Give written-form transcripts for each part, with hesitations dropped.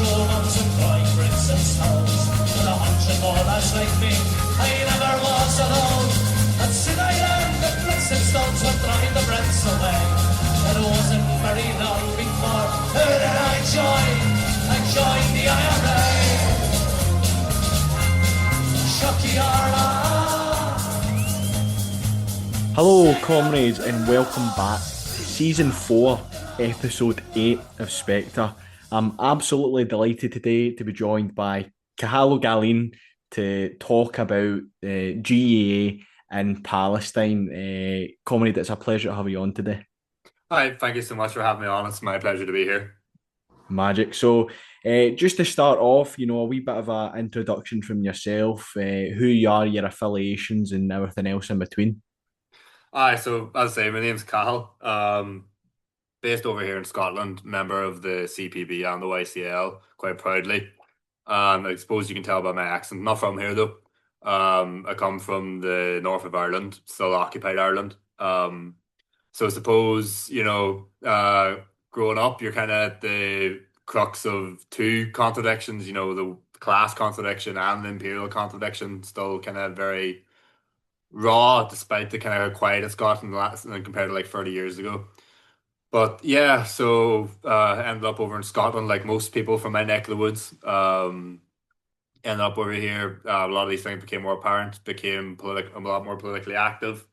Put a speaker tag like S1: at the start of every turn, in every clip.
S1: Shrooms and grind bricks and stones, and a hundred more lads like me. I never was alone. At Sid Island, the bricks and stones were throwing the breaths away. And it wasn't very long before that I joined the IRA. Shucky
S2: Hello comrades and welcome back to Season 4, Episode 8 of Spectre. I'm absolutely delighted today to be joined by Cathal Ó Gaillín to talk about GAA and Palestine. Comrade, it's a pleasure to have you on today.
S3: Hi, thank you so much for having me on. It's my pleasure to be here.
S2: Magic. So, just to start off, a wee bit of an introduction from yourself, who you are, your affiliations, and everything else in between.
S3: So as I say, my name's Cathal. Based over here in Scotland, member of the CPB and the YCL, quite proudly. I suppose you can tell by my accent. Not from here though. I come from the north of Ireland, still occupied Ireland. So I suppose, growing up, you're kind of at the crux of two contradictions, the class contradiction and the imperial contradiction, still kind of very raw, despite the kind of quiet it's got in the last, compared to like 30 years ago. But yeah, so ended up over in Scotland, like most people from my neck of the woods. Ended up over here. A lot of these things became more apparent, became a lot more politically active.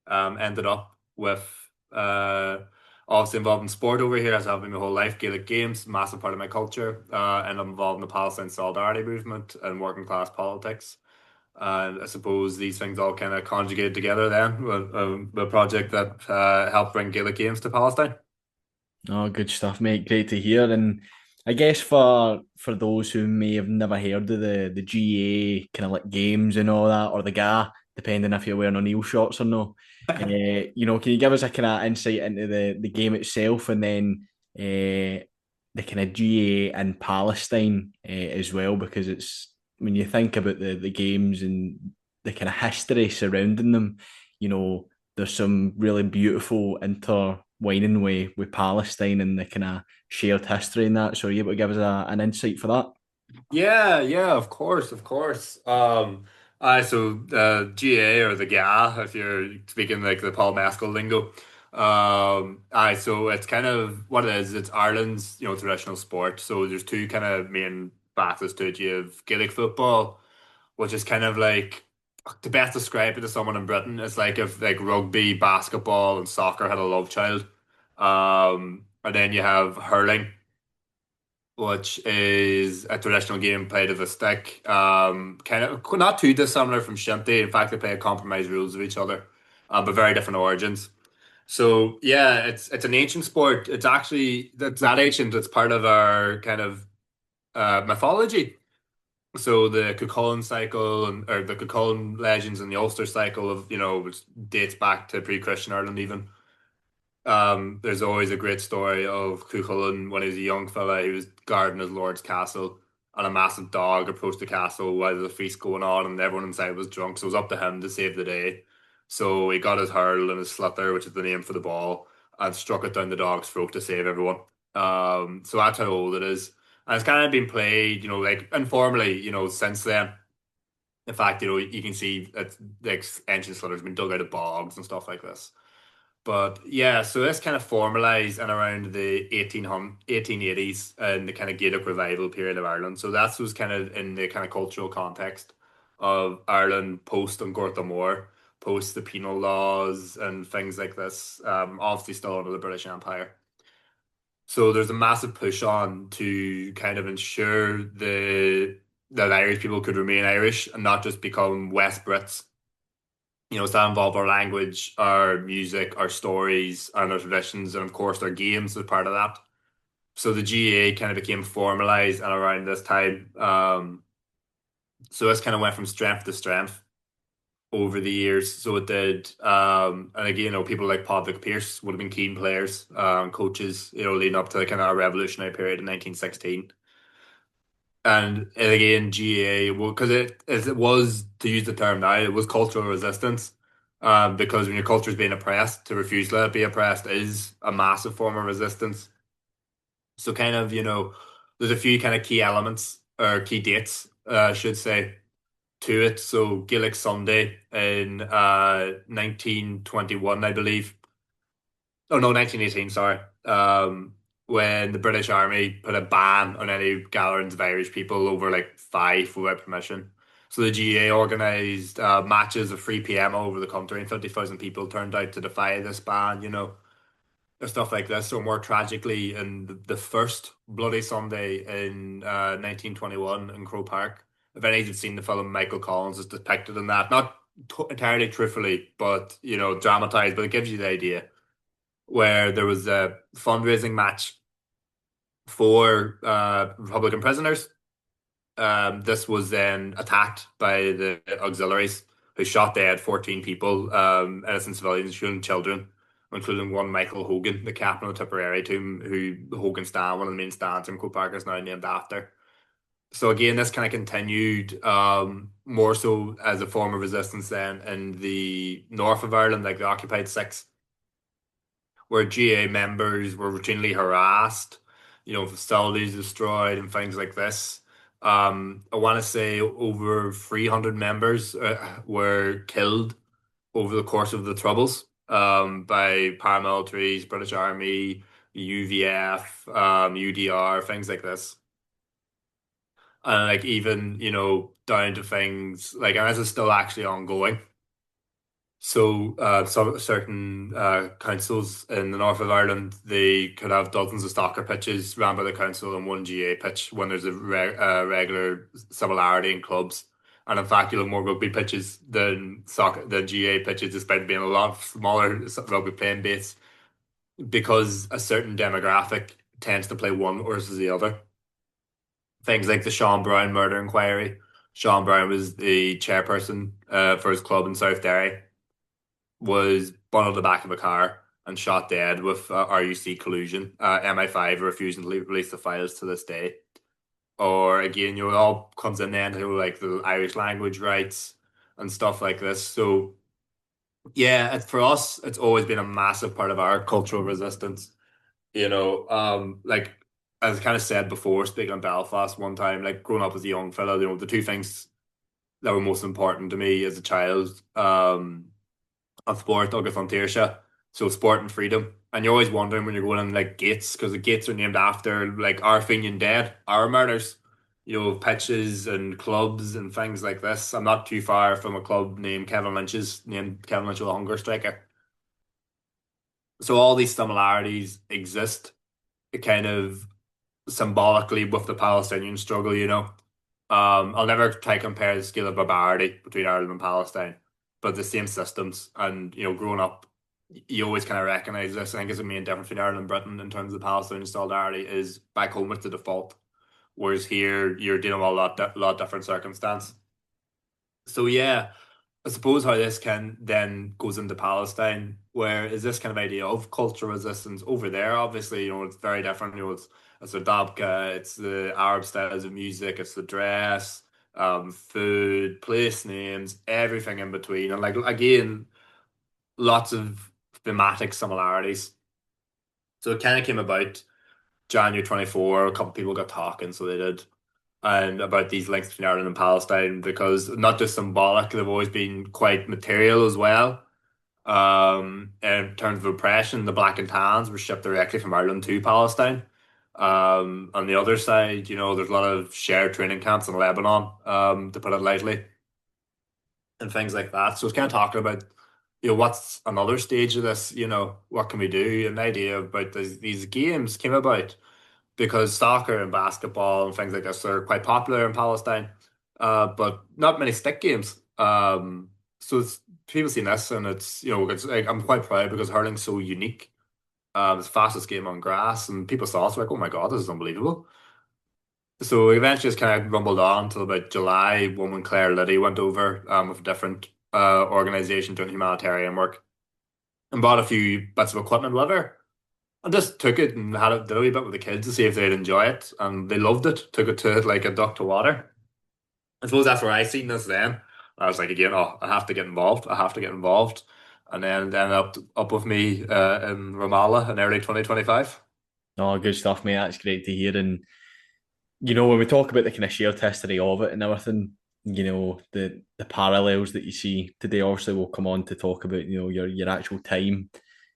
S3: Ended up with obviously involved in sport over here, as I've been my whole life. Gaelic games, massive part of my culture. Ended up involved in the Palestine solidarity movement and working class politics. And I suppose these things all kind of conjugated together then with a project that helped bring Gaelic games to Palestine.
S2: Oh, good stuff, mate. Great to hear. And I guess for those who may have never heard of the GA kind of like games and all that, or the GAA, depending if you're wearing O'Neill shorts or no, can you give us a kind of insight into the game itself, and then the kind of GA in Palestine as well, because it's when you think about the games and the kind of history surrounding them, there's some really beautiful intertwining with Palestine and the kind of shared history and that. So are you able to give us an insight for that?
S3: Yeah, of course, of course. GA or the GAA, if you're speaking like the Paul Mescal lingo. So it's kind of what it is. It's Ireland's, traditional sport. So there's two kind of main facets to it. You have Gaelic football, which is kind of like to best describe it to someone in Britain. It's like if like rugby, basketball, and soccer had a love child. And then you have hurling, which is a traditional game played with a stick. Kind of not too dissimilar from Shinty. In fact, they play compromised rules of each other, but very different origins. So yeah, it's an ancient sport. It's that ancient. It's part of our kind of mythology. So the Cuchulainn cycle or the Cuchulainn legends and the Ulster cycle of which dates back to pre-Christian Ireland even. There's always a great story of Cuchulainn when he was a young fella. He was guarding his lord's castle, and a massive dog approached the castle while there's a feast going on, and everyone inside was drunk. So it was up to him to save the day. So he got his hurl and his sliotar, which is the name for the ball, and struck it down the dog's throat to save everyone. So that's how old it is. And it's kind of been played, like informally, since then. In fact, you can see that like ancient slaughter's been dug out of bogs and stuff like this. But yeah, so this kind of formalized in around the 1880s and the kind of Gaelic revival period of Ireland. So that was kind of in the kind of cultural context of Ireland post An Gorta Mór, post the penal laws and things like this. Obviously still under the British Empire. So there's a massive push on to kind of ensure that Irish people could remain Irish and not just become West Brits. So that involved our language, our music, our stories, and our traditions, and of course our games as part of that. So the GAA kind of became formalized and around this time. So this kind of went from strength to strength over the years. So it did. And again, people like Padraig Pearse would have been keen players, coaches, leading up to the kind of revolutionary period in 1916. And again, GAA, because as it was, to use the term now, it was cultural resistance. Because when your culture is being oppressed, to refuse to let it be oppressed is a massive form of resistance. So kind of, there's a few kind of key elements or key dates, I should say, to it. So Gaelic Sunday in 1921, I believe. Oh no, 1918, sorry. When the British Army put a ban on any gatherings of Irish people over like five without permission. So the GA organised matches of 3 p.m. all over the country, and 50,000 people turned out to defy this ban, and stuff like this. So more tragically, in the first Bloody Sunday in 1921 in Croke Park, if anybody's seen the film, Michael Collins is depicted in that. Not entirely truthfully, but dramatized, but it gives you the idea where there was a fundraising match for Republican prisoners. This was then attacked by the auxiliaries who shot dead 14 people, innocent civilians, including children, including one Michael Hogan, the captain of the Tipperary team, who Hogan stand, one of the main stands in Croke Park, is now named after. So again, this kind of continued more so as a form of resistance then in the north of Ireland, like the occupied six, where GA members were routinely harassed, facilities destroyed and things like this. I want to say over 300 members were killed over the course of the Troubles by paramilitaries, British Army, UVF, UDR, things like this. And like even, down to things like, and this is still actually ongoing. So, some certain councils in the north of Ireland, they could have dozens of soccer pitches ran by the council and one GA pitch when there's a regular similarity in clubs. And in fact, you'll have more rugby pitches than GA pitches, despite being a lot smaller rugby playing base, because a certain demographic tends to play one versus the other. Things like the Sean Brown murder inquiry. Sean Brown was the chairperson for his club in South Derry, was bundled in the back of a car and shot dead with RUC collusion. MI5 refusing to release the files to this day. Or again, it all comes in then to like the Irish language rights and stuff like this. So yeah, for us, it's always been a massive part of our cultural resistance. Like as I kind of said before, speaking in Belfast one time, like growing up as a young fella, the two things that were most important to me as a child, on sport, agus an Tíre. So sport and freedom. And you're always wondering when you're going on like gates, because the gates are named after like our Fenian dead, our murders. Pitches and clubs and things like this. I'm not too far from a club named Kevin Lynch's, named Kevin Lynch, the hunger striker. So all these similarities exist kind of symbolically with the Palestinian struggle. I'll never try to compare the scale of barbarity between Ireland and Palestine, but the same systems. And growing up, you always kind of recognize this. I think it's the main difference between Ireland and Britain in terms of Palestinian solidarity is back home it's the default, whereas here you're dealing with a lot different circumstance. So yeah, I suppose how this can then goes into Palestine, where is this kind of idea of cultural resistance over there? Obviously, it's very different. It's the dabka, it's the Arab styles of music, it's the dress, food, place names, everything in between, and like again, lots of thematic similarities. So it kind of came about January 24. A couple people got talking, so they did, and about these links between Ireland and Palestine, because not just symbolic, they've always been quite material as well. In terms of oppression, the black and tans were shipped directly from Ireland to Palestine. On the other side, there's a lot of shared training camps in Lebanon, to put it lightly, and things like that. So it's kind of talking about, what's another stage of this, what can we do? An idea about these games came about because soccer and basketball and things like this are quite popular in Palestine, but not many stick games. So people seen this, and it's like, I'm quite proud because hurling's so unique. It's the fastest game on grass, and people saw it, so like, oh my God, this is unbelievable. So eventually it's kind of rumbled on until about July, when Claire Liddy went over with a different organization doing humanitarian work and bought a few bits of equipment with her. And just took it and did a wee bit with the kids to see if they'd enjoy it, and they loved it. Took it to it like a duck to water. I suppose that's where I seen this then. I was like, again, oh, I have to get involved. I have to get involved. And then it ended up with me in Ramallah in early 2025.
S2: Oh, good stuff, mate. That's great to hear. And when we talk about the kind of shared history of it and everything, the parallels that you see today, obviously we'll come on to talk about, your actual time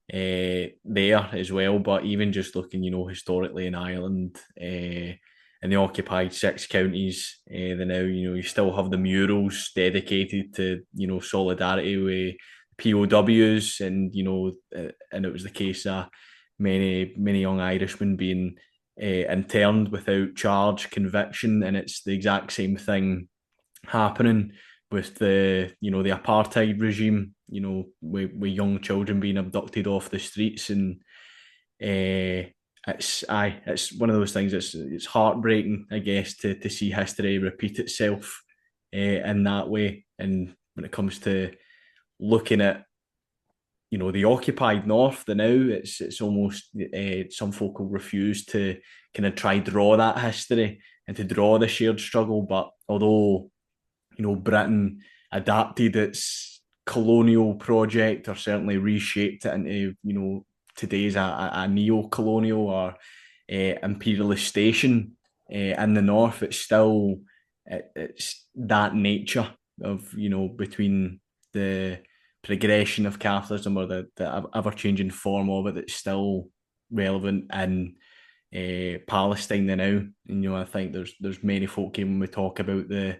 S2: there as well. But even just looking, historically in Ireland, in the occupied six counties, then now, you still have the murals dedicated to, solidarity with POWs, and, and it was the case of many young Irishmen being interned without charge, conviction, and it's the exact same thing happening with the apartheid regime. With young children being abducted off the streets, and it's one of those things. It's heartbreaking, I guess, to see history repeat itself in that way. And when it comes to looking at the occupied north, the now, it's almost some folk will refuse to kind of try draw that history and to draw the shared struggle. But although Britain adapted its colonial project, or certainly reshaped it into today's a neo-colonial or imperialist station in the north, it's still it's that nature of between the progression of capitalism, or the ever-changing form of it, that's still relevant in Palestine now. And I think there's many folk here when we talk about the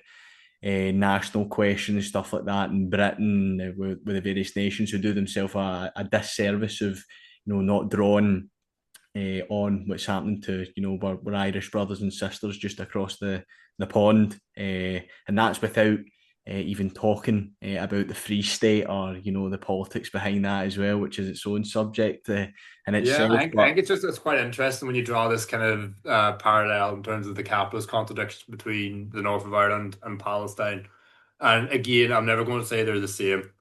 S2: national question and stuff like that in Britain, with the various nations, who do themselves a disservice of not drawing on what's happening to our Irish brothers and sisters just across the pond, and that's without even talking about the Free State, or the politics behind that as well, which is its own subject in
S3: Yeah,
S2: itself.
S3: I think it's quite interesting when you draw this kind of parallel in terms of the capitalist contradiction between the north of Ireland and Palestine. And again, I'm never going to say they're the same,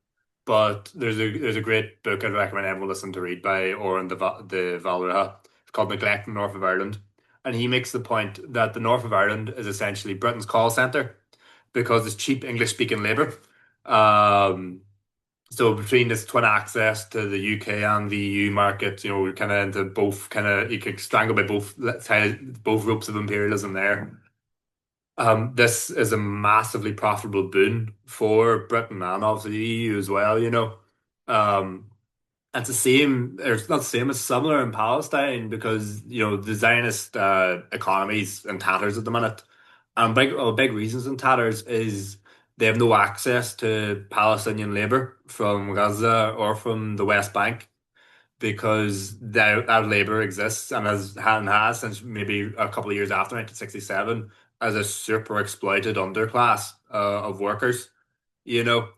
S3: but there's a great book I'd recommend everyone listen to read by Oren de Valera. It's called Neglect in the North of Ireland, and he makes the point that the north of Ireland is essentially Britain's call center because it's cheap English speaking labor. Um, so between this twin access to the UK and the EU market, we're kind of into both kind of, you could strangle by both ropes of imperialism there. This is a massively profitable boon for Britain and obviously the EU as well. Um, it's the same, or it's not the same, it's similar in Palestine because, the Zionist economy's in tatters at the minute. And big reasons in tatters is they have no access to Palestinian labor from Gaza or from the West Bank because that labor exists and has since maybe a couple of years after 1967 as a super exploited underclass of workers, you know.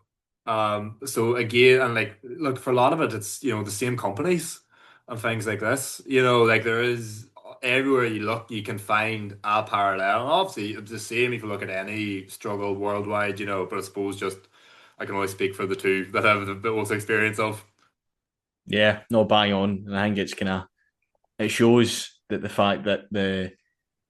S3: So again, and like, look, for a lot of it, it's the same companies and things like this. Like there is everywhere you look, you can find a parallel. And obviously, it's the same if you look at any struggle worldwide. But I suppose just I can only speak for the two that I have the most experience of.
S2: Yeah, no, bang on. And I think it shows that the fact that the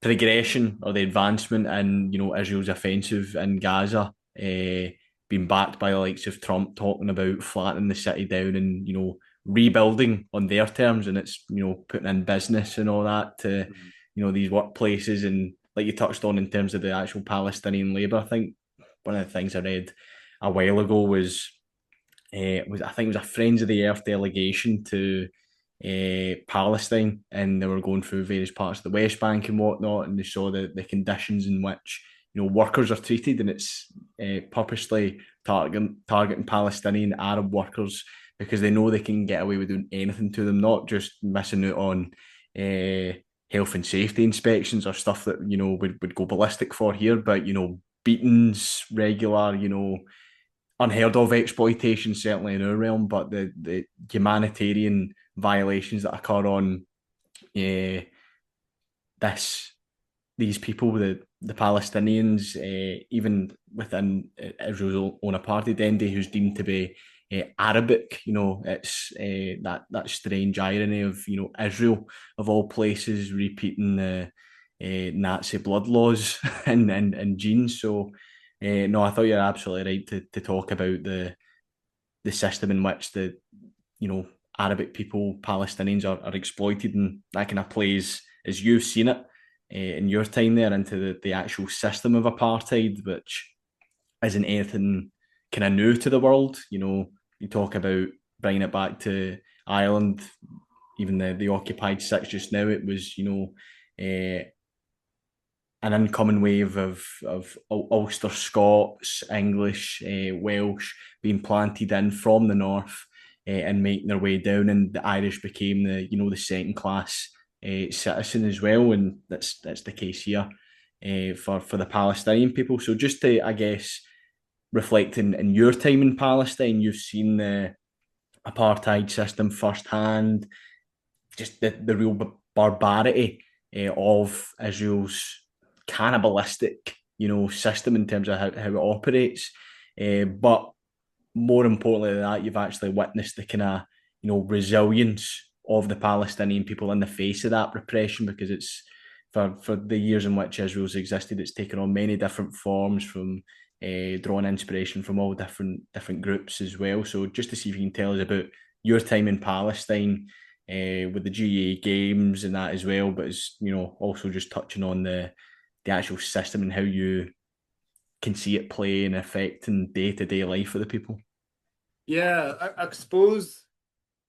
S2: progression or the advancement in Israel's offensive in Gaza, being backed by the likes of Trump talking about flattening the city down and rebuilding on their terms, and it's putting in business and all that to these workplaces, and like you touched on in terms of the actual Palestinian labour. I think one of the things I read a while ago was I think it was a Friends of the Earth delegation to Palestine, and they were going through various parts of the West Bank and whatnot, and they saw the conditions in which workers are treated, and it's purposely targeting Palestinian Arab workers because they know they can get away with doing anything to them, not just missing out on health and safety inspections or stuff that would go ballistic for here, but beatings, regular unheard of exploitation, certainly in our realm, but the humanitarian violations that occur on this these people, the Palestinians, even within Israel's own apartheid entity, who's deemed to be Arabic. It's that strange irony of Israel of all places repeating the Nazi blood laws and genes. So no, I thought you're absolutely right to talk about the system in which the Arabic people, Palestinians, are exploited, and that kind of plays as you've seen it in your time there into the actual system of apartheid, which isn't anything kind of new to the world. You talk about bringing it back to Ireland, even the occupied six just now. It was, an incoming wave of Ulster Scots, English, Welsh being planted in from the north, and making their way down, and the Irish became the second class citizen as well, and that's the case here for the Palestinian people. So just to, I guess, reflecting in your time in Palestine, you've seen the apartheid system firsthand, just the real barbarity of Israel's cannibalistic, system in terms of how it operates. But more importantly than that, you've actually witnessed the kind of, resilience of the Palestinian people in the face of that repression, because it's for the years in which Israel's existed, it's taken on many different forms, from drawing inspiration from all different groups as well. So just to see if you can tell us about your time in Palestine, with the GAA games and that as well, but as also just touching on the actual system and how you can see it play and affect in day-to-day life for the people.
S3: Yeah, I suppose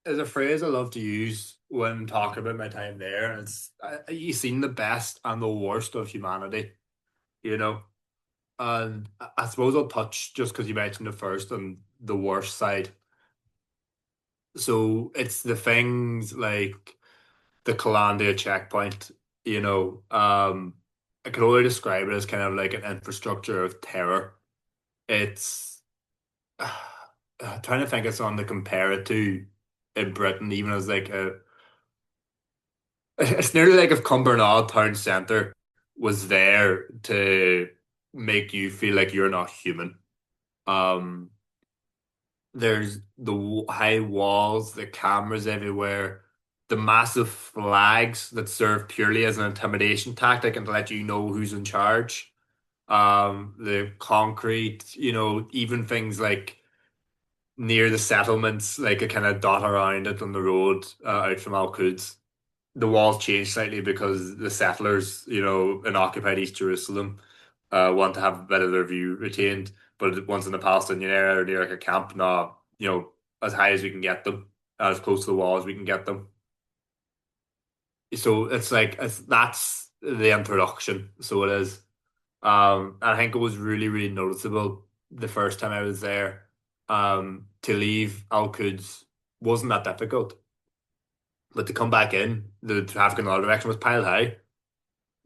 S3: is a phrase I love to use when talking about my time there. And you've seen the best and the worst of humanity, you know. And I suppose I'll touch, just because you mentioned the first and the worst side. So it's the things like the Calandia checkpoint, you know. I could only describe it as kind of like an infrastructure of terror. It's trying to think of something to compare it to in Britain, even as like it's nearly like if Cumbernauld town centre was there to make you feel like you're not human. Um, there's the high walls, the cameras everywhere, the massive flags that serve purely as an intimidation tactic and to let you know who's in charge. The concrete, even things like near the settlements, like a kind of dot around it on the road out from Al Quds. The walls changed slightly because the settlers, in occupied East Jerusalem, want to have a bit of their view retained. But once in the Palestinian area or near like a camp, now, as high as we can get them, as close to the wall as we can get them. So it's like that's the introduction. So it is. I think it was really, really noticeable the first time I was there. To leave Al Quds wasn't that difficult, but to come back in, the traffic in the other direction was pile high.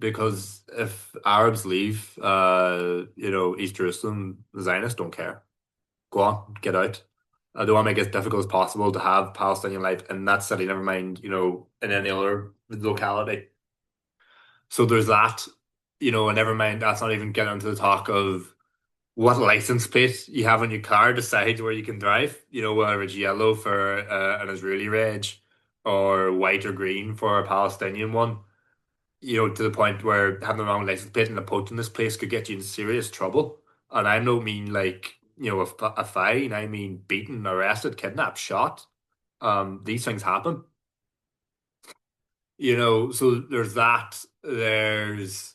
S3: Because if Arabs leave, East Jerusalem, the Zionists don't care. Go on, get out. I don't want to make it as difficult as possible to have Palestinian life in that city, never mind, in any other locality. So there's that, and never mind, that's not even getting into the talk of what license plate you have on your car decides where you can drive, whether it's yellow for an Israeli reg or white or green for a Palestinian one, to the point where having the wrong license plate and approaching this place could get you in serious trouble. And I don't mean like, a fine, I mean beaten, arrested, kidnapped, shot. These things happen. So there's that. There's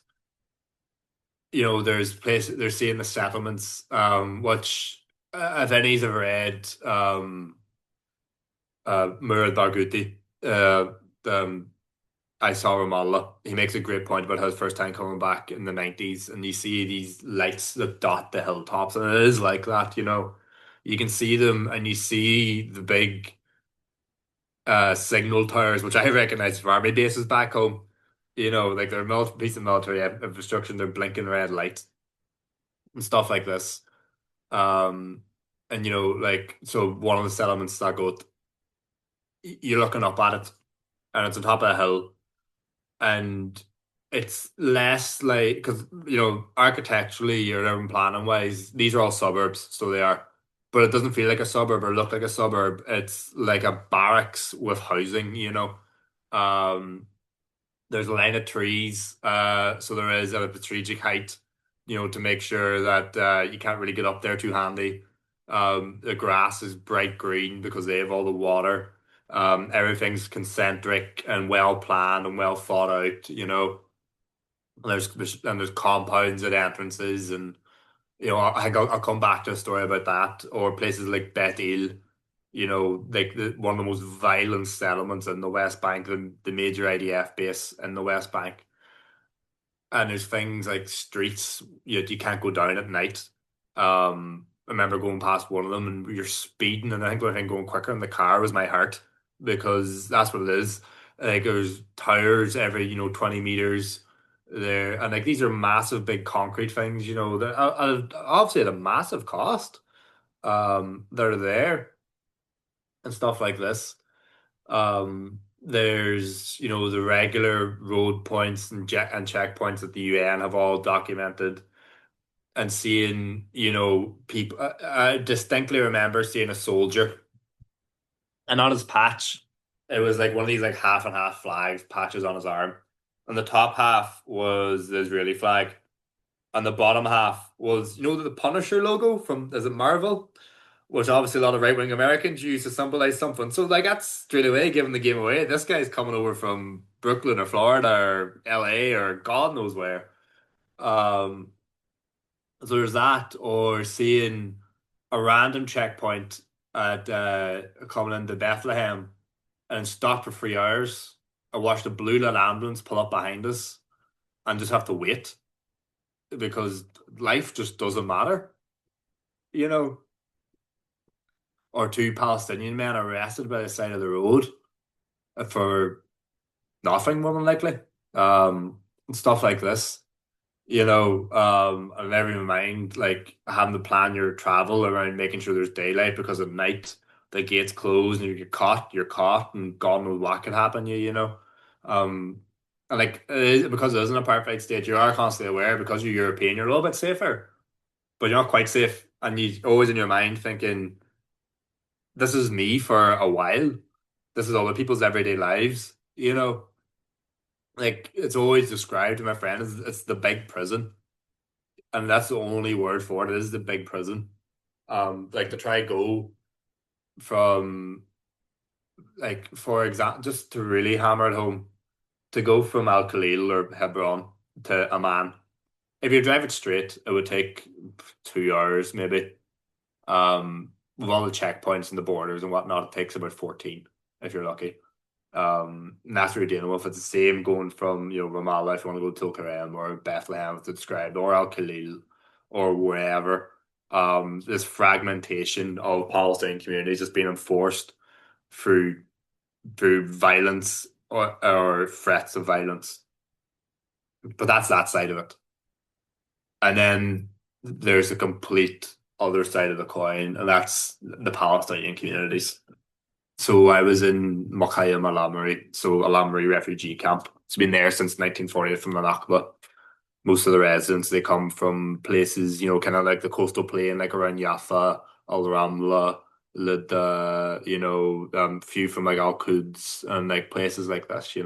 S3: seeing the settlements, which if any's ever read Murad Barghouti, I saw Ramallah. He makes a great point about his first time coming back in the 90s, and you see these lights that dot the hilltops, and it is like that, You can see them, and you see the big signal towers, which I recognize from army bases back home. Like they're a piece of military infrastructure, and they're blinking red lights and stuff like this. And like so, one of the settlements that go, you're looking up at it, and it's on top of a hill and it's less like because architecturally or urban planning wise these are all suburbs, so they are, but it doesn't feel like a suburb or look like a suburb. It's like a barracks with housing. um there's a line of trees, so there is at a strategic height, to make sure that you can't really get up there too handy. The grass is bright green because they have all the water. Everything's concentric and well planned and well thought out. And there's compounds at entrances, and I think I'll come back to a story about that, or places like Beth El, like one of the most violent settlements in the West Bank, the major IDF base in the West Bank. And there's things like streets you can't go down at night. I remember going past one of them and you're speeding, and I think the only thing going quicker in the car was my heart, because that's what it is. Like there's towers every 20 meters there, and like these are massive big concrete things. That obviously at a massive cost. They're there and stuff like this. There's the regular road points and checkpoints that the UN have all documented, and seeing people. I distinctly remember seeing a soldier, and on his patch, it was like one of these like half and half flags patches on his arm, and the top half was the Israeli flag, and the bottom half was the Punisher logo from, is it Marvel? Which obviously a lot of right-wing Americans use to symbolize something. So like that's straight away giving the game away. This guy's coming over from Brooklyn or Florida or LA or God knows where. Um, so there's that, or seeing a random checkpoint at coming into Bethlehem and stop for 3 hours. I watched a blue lit ambulance pull up behind us and just have to wait because life just doesn't matter, you know. Or two Palestinian men arrested by the side of the road for nothing, more than likely. And stuff like this, and never even mind like having to plan your travel around making sure there's daylight, because at night the gates close and you get caught, you're caught, and God knows what could happen to you. Um, and like because it is an apartheid state, you are constantly aware, because you're European, you're a little bit safer, but you're not quite safe, and you always in your mind thinking, this is me for a while. This is other people's everyday lives. Like it's always described to my friend as it's the big prison. And that's the only word for it. It is the big prison. Like to try go from like for example, just to really hammer it home, to go from Al Khalil or Hebron to Amman. If you drive it straight, it would take 2 hours maybe. With all the checkpoints and the borders and whatnot, it takes about 14 if you're lucky. And that's what you're dealing with. It's the same going from Ramallah if you want to go to Tulkarem, or Bethlehem if it's described, or Al Khalil, or wherever. This fragmentation of Palestinian communities is being enforced through violence or threats of violence. But that's that side of it. And then there's a complete other side of the coin, and that's the Palestinian communities. So I was in Mokhayam Al-Amri, so Al-Amri refugee camp. It's been there since 1948 from the Nakba. Most of the residents, they come from places, kind of like the coastal plain, like around Jaffa, Al Ramla, Lida, few from like Al Quds and like places like this.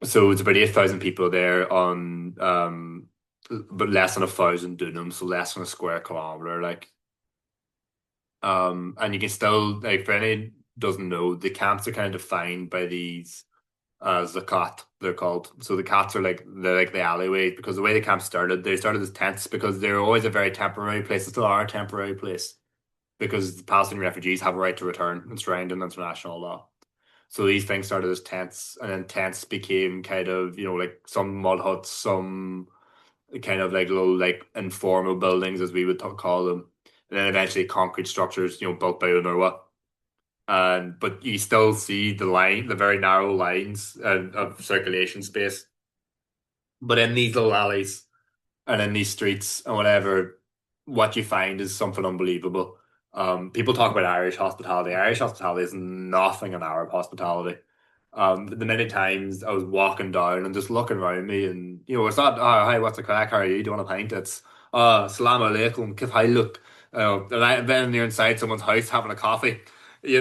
S3: So it's about 8,000 people there on, but less than 1,000 dunum, so less than a square kilometer, like. And you can still, like, for any doesn't know, the camps are kind of defined by these zakat, they're called. So the cats are they're like the alleyway, because the way the camp started, they started as tents because they're always a very temporary place. They still are a temporary place because the Palestinian refugees have a right to return, enshrined in international law. So these things started as tents, and then tents became kind of, like some mud huts, some kind of like little like informal buildings as we would call them, and then eventually concrete structures, built by UNRWA. And but you still see the very narrow lines of circulation space. But in these little alleys and in these streets and whatever, what you find is something unbelievable. People talk about Irish hospitality. Irish hospitality is nothing in Arab hospitality. The many times I was walking down and just looking around me, and it's not, oh, hi, what's the crack? How are you? Do you want a pint? It's, Salaam alaikum, kif look. And I've been there inside someone's house having a coffee, and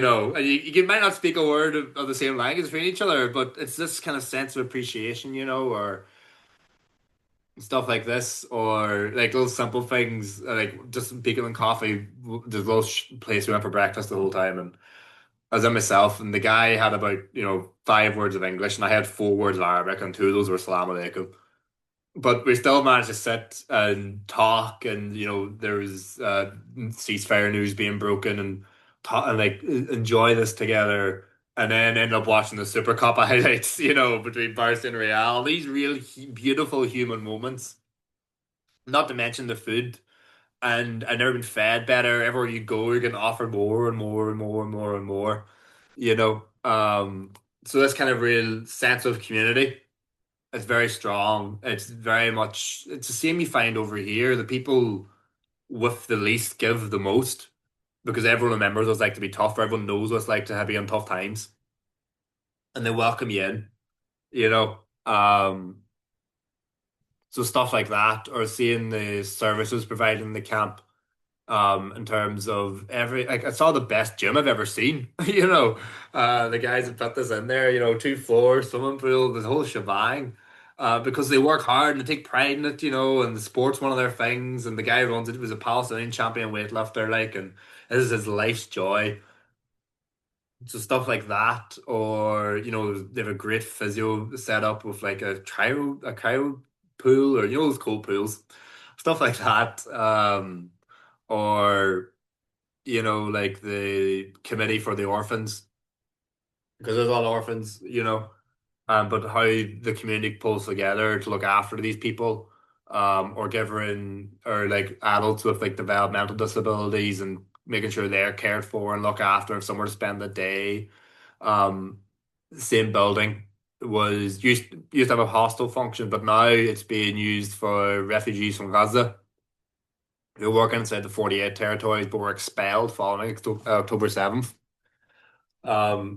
S3: you might not speak a word of the same language between each other, but it's this kind of sense of appreciation, or stuff like this, or like little simple things, like just speaking on coffee. There's a little place we went for breakfast the whole time, and as in myself, and the guy had about, 5 words of English, and I had 4 words of Arabic, and two of those were Salam Alaikum. But we still managed to sit and talk, and there was ceasefire news being broken, and talk and like enjoy this together, and then end up watching the Super Cup highlights, between Barca and Real. These real beautiful human moments. Not to mention the food, and I've never been fed better. Everywhere you go, you're getting offered more and more and more and more and more. You know, um, so this kind of real sense of community. It's very strong. It's very much, it's the same you find over here. The people with the least give the most because everyone remembers what it's like to be tough. Everyone knows what it's like to be on tough times, and they welcome you in, you know. Um, so stuff like that, or seeing the services provided in the camp, in terms of like I saw the best gym I've ever seen. The guys have put this in there, 2 floors, swimming pool, the whole shebang. Because they work hard and they take pride in it, and the sport's one of their things. And the guy who runs it was a Palestinian champion weightlifter, like, and this is his life's joy. So stuff like that, or they have a great physio set up with like a cryo pool, or those cold pools, stuff like that. Or like the committee for the orphans, because there's a lot of orphans, but how the community pulls together to look after these people, or giving, or like adults with like developmental disabilities, and making sure they're cared for and look after, and somewhere to spend the day. Um, the same building was used to have a hostel function, but now it's being used for refugees from Gaza who work inside the 48 territories but were expelled following October 7th.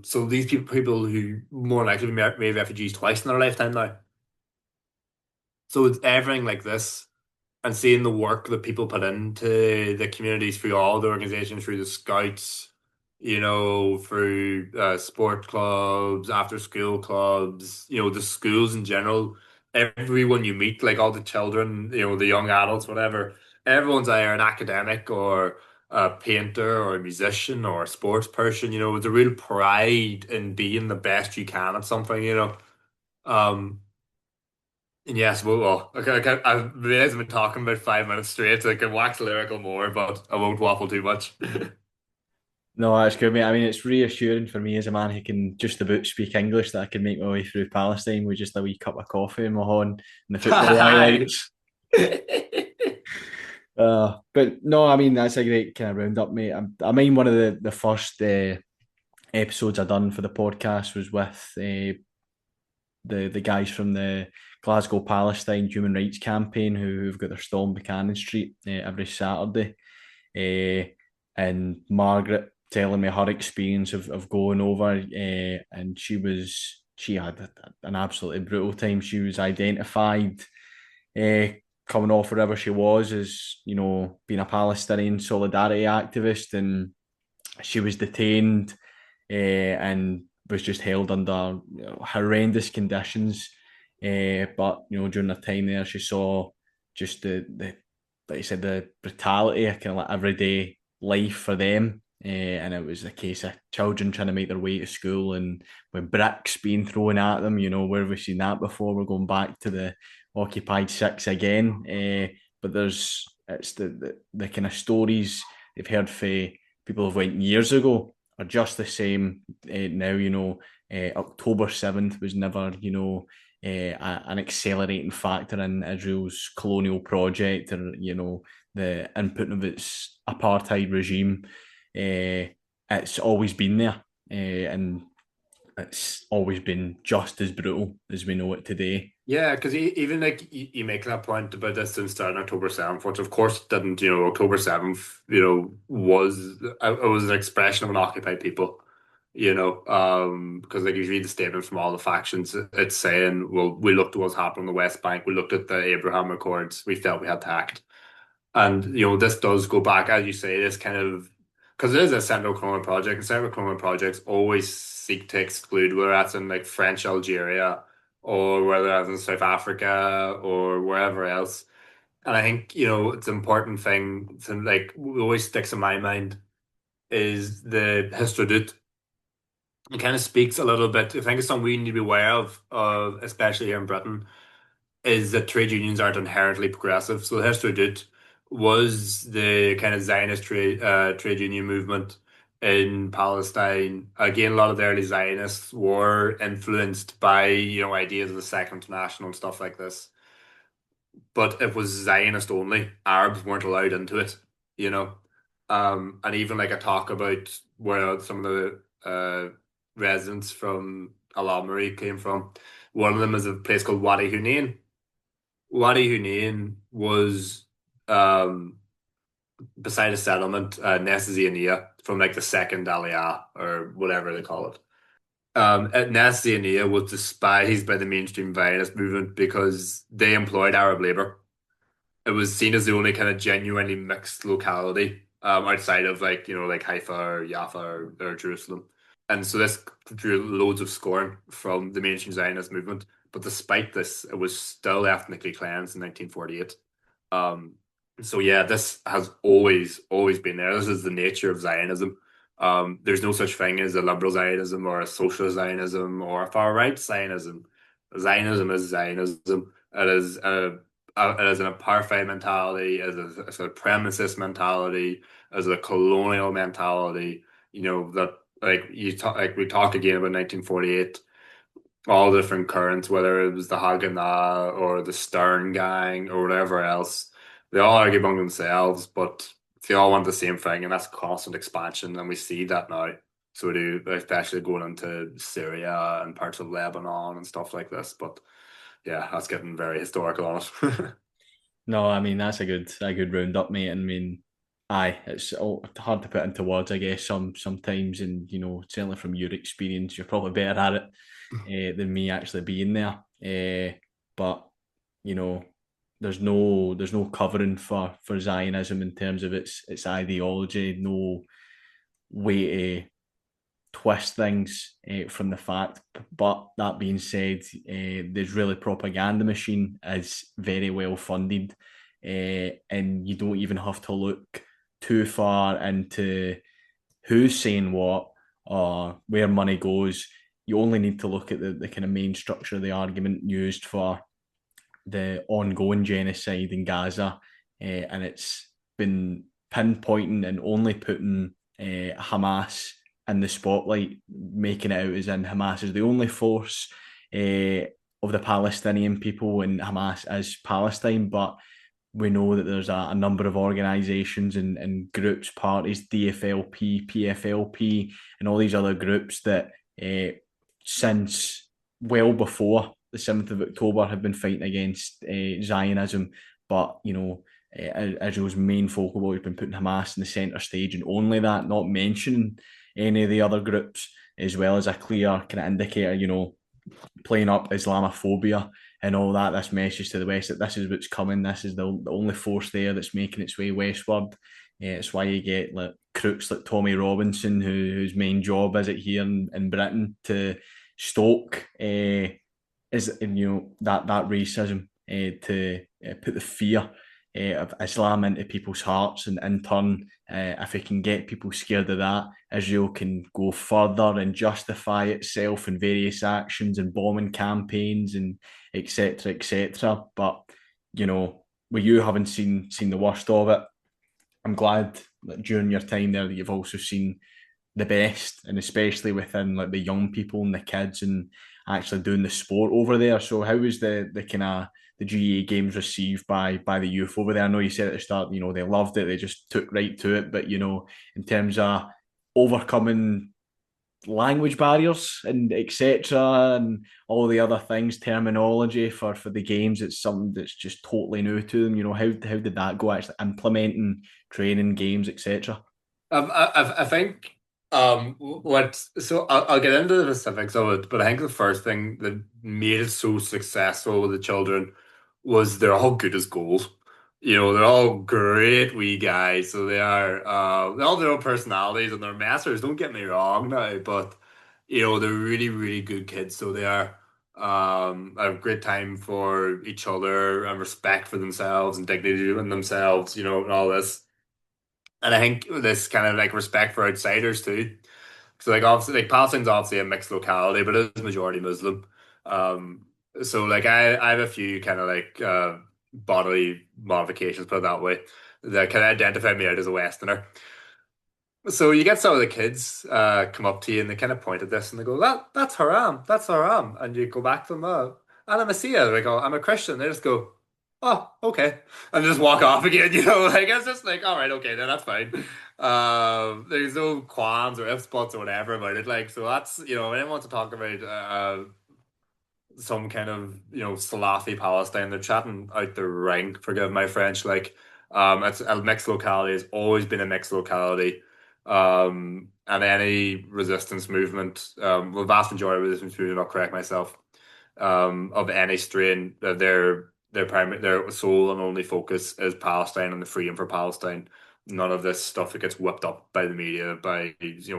S3: So these people who more likely to be made refugees twice in their lifetime now. So it's everything like this, and seeing the work that people put into the communities through all the organizations, through the scouts, through sport clubs, after school clubs, the schools in general. Everyone you meet, like all the children, the young adults, whatever, everyone's either an academic or a painter or a musician or a sports person. It's a real pride in being the best you can at something. Um, and yes, I've realized I've been talking about 5 minutes straight, so I can wax lyrical more, but I won't waffle too much.
S2: No, that's good, mate. I mean, it's reassuring for me as a man who can just about speak English that I can make my way through Palestine with just a wee cup of coffee in my hand and the football
S3: Hi.
S2: highlights. But no, I mean, that's a great kind of roundup, mate. I mean, one of the first episodes I done for the podcast was with the guys from the Glasgow Palestine Human Rights Campaign who've got their stall on Buchanan Street every Saturday. And Margaret telling me her experience of going over, and she had an absolutely brutal time. She was identified uh, coming off wherever she was as being a Palestinian solidarity activist, and she was detained and was just held under horrendous conditions. But during the time there, she saw just the like you said, the brutality of kind of like everyday life for them. And it was a case of children trying to make their way to school and with bricks being thrown at them. Where have we seen that before? We're going back to the occupied six again. But it's the kind of stories they've heard for people who've went years ago are just the same now. October 7th was never, an accelerating factor in Israel's colonial project, or the input of its apartheid regime. It's always been there, and it's always been just as brutal as we know it today.
S3: Yeah, because even like you make that point about this didn't start on October 7th, which of course didn't, October 7th, was an expression of an occupied people, because like you read the statements from all the factions, it's saying, well, we looked at what's happened on the West Bank, we looked at the Abraham Accords, we felt we had to act. And, this does go back, as you say, this kind of, because it is a central colonial project, and central colonial projects always seek to exclude, whether that's in like French Algeria, or whether that's in South Africa, or wherever else. And I think, it's an important thing to like, always sticks in my mind is the history. it kind of speaks a little bit. I think it's something we need to be aware of especially here in Britain, is that trade unions aren't inherently progressive. So the Histadrut was the kind of Zionist trade union movement in Palestine. Again, a lot of the early Zionists were influenced by, ideas of the Second International and stuff like this. But it was Zionist only. Arabs weren't allowed into it, you know. And even like a talk about where some of the residents from Al came from. One of them is a place called Wadi Hunain. Wadi Hunain was um, beside a settlement, Ness from like the second Aliyah or whatever they call it. At Ness was despised by the mainstream Zionist movement because they employed Arab labor. It was seen as the only kind of genuinely mixed locality outside of like like Haifa or Jaffa or Jerusalem, and so this drew loads of scorn from the mainstream Zionist movement. But despite this, it was still ethnically cleansed in 1948. Um, so yeah, this has always been there. This is the nature of Zionism. There's no such thing as a liberal Zionism or a socialist Zionism or a far right Zionism. Zionism is Zionism. It is an apartheid mentality, as a supremacist mentality, as a colonial mentality. That like we talked again about 1948, all the different currents, whether it was the Haganah or the Stern Gang or whatever else, they all argue among themselves, but they all want the same thing, and that's constant expansion, and we see that now. So we do, especially going into Syria and parts of Lebanon and stuff like this. But yeah, that's getting very historical on it.
S2: No, I mean that's a good roundup, mate. I mean, aye, it's hard to put into words, I guess. Sometimes, and certainly from your experience, you're probably better at it than me actually being there. But you know, there's no covering for Zionism in terms of its ideology. No way to twist things from the fact. But that being said, the Israeli propaganda machine is very well funded, and you don't even have to look too far into who's saying what or where money goes. You only need to look at the kind of main structure of the argument used for the ongoing genocide in Gaza, and it's been pinpointing and only putting Hamas in the spotlight, making it out as in Hamas is the only force of the Palestinian people, and Hamas is Palestine. But we know that there's a number of organisations and groups, parties, DFLP, PFLP, and all these other groups that since well before the 7th of October have been fighting against Zionism. But, Israel's main focal point has been putting Hamas in the centre stage, and only that, not mentioning any of the other groups, as well as a clear kind of indicator, playing up Islamophobia and all that. This message to the West that this is what's coming. This is the only force there that's making its way westward. It's why you get like crooks like Tommy Robinson, whose main job is it here in Britain to stoke is that racism, to put the fear of Islam into people's hearts, and in turn, if it can get people scared of that, Israel can go further and justify itself in various actions and bombing campaigns and etc. etc. But where you haven't seen the worst of it, I'm glad that during your time there that you've also seen the best, and especially within like the young people and the kids and actually doing the sport over there. So how was the kind of the GAA games received by the youth over there? I know you said at the start, they loved it, they just took right to it, but in terms of overcoming language barriers and etc. and all the other things, terminology for the games, it's something that's just totally new to them. How did that go, actually implementing training games, etc.?
S3: I think what so I'll get into the specifics of it, but I think the first thing that made it so successful with the children was they're all good as gold. They're all great wee guys, so they are they all have their own personalities and they're masters, don't get me wrong now, but they're really, really good kids, so they are have great time for each other and respect for themselves and dignity in themselves, and all this. And I think this kind of like respect for outsiders too. So like obviously like Palestine's obviously a mixed locality, but it is majority Muslim. Um, so like I have a few kind of like bodily modifications, put it that way, that kind of identify me out as a Westerner. So you get some of the kids come up to you and they kind of point at this and they go, that's haram, that's haram. And you go back to them, and I'm a Shia. They go, I'm a Christian. They just go, oh, okay. And just walk off again, like it's just like, all right, okay, then that's fine. There's no qualms or if spots or whatever about it. Like, so that's, anyone wants to talk about some kind of Salafi Palestine. They're chatting out the ring. Forgive my French. Like, it's a mixed locality. It's always been a mixed locality. And any resistance movement, well, vast majority of resistance movement, I'll correct myself, of any strain, their sole and only focus is Palestine and the freedom for Palestine. None of this stuff that gets whipped up by the media by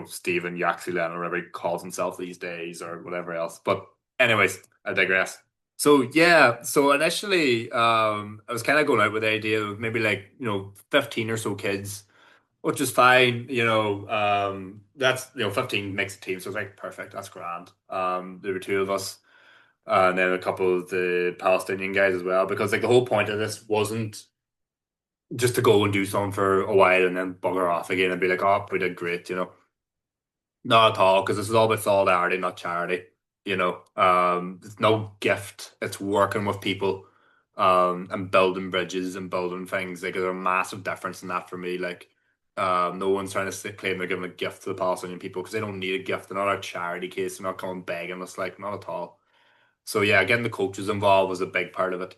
S3: Stephen Yaxley or whatever he calls himself these days or whatever else. But anyways, I digress. So yeah, so initially, I was kind of going out with the idea of maybe like 15 or so kids, which is fine. That's 15 makes a team, so it's like perfect. That's grand. There were two of us, and then a couple of the Palestinian guys as well, because like the whole point of this wasn't just to go and do something for a while and then bugger off again and be like, oh, we did great. Not at all, because this is all about solidarity, not charity. It's no gift. It's working with people, and building bridges and building things. Like there's a massive difference in that for me. Like, no one's trying to claim they're giving a gift to the Palestinian people because they don't need a gift. They're not a charity case. They're not coming begging us. Like, not at all. So yeah, getting the coaches involved was a big part of it.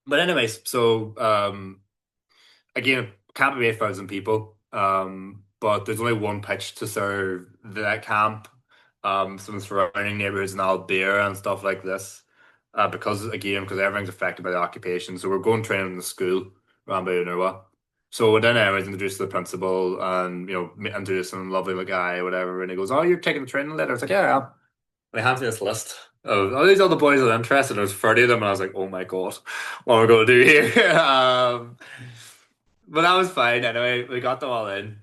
S3: But anyways, so again, camp of 8,000 people. But there's only one pitch to serve that camp. Some surrounding neighborhoods in Albert and stuff like this. Because everything's affected by the occupation. So we're going training in the school around by Unrwa. So then I was introduced to the principal and introduced some lovely guy, whatever, and he goes, "Oh, you're taking the training later?" I was like, "Yeah, I am." And he hands me this list of all these other boys that are interested. There's 30 of them, and I was like, "Oh my God, what are we going to do here?" But that was fine anyway. We got them all in.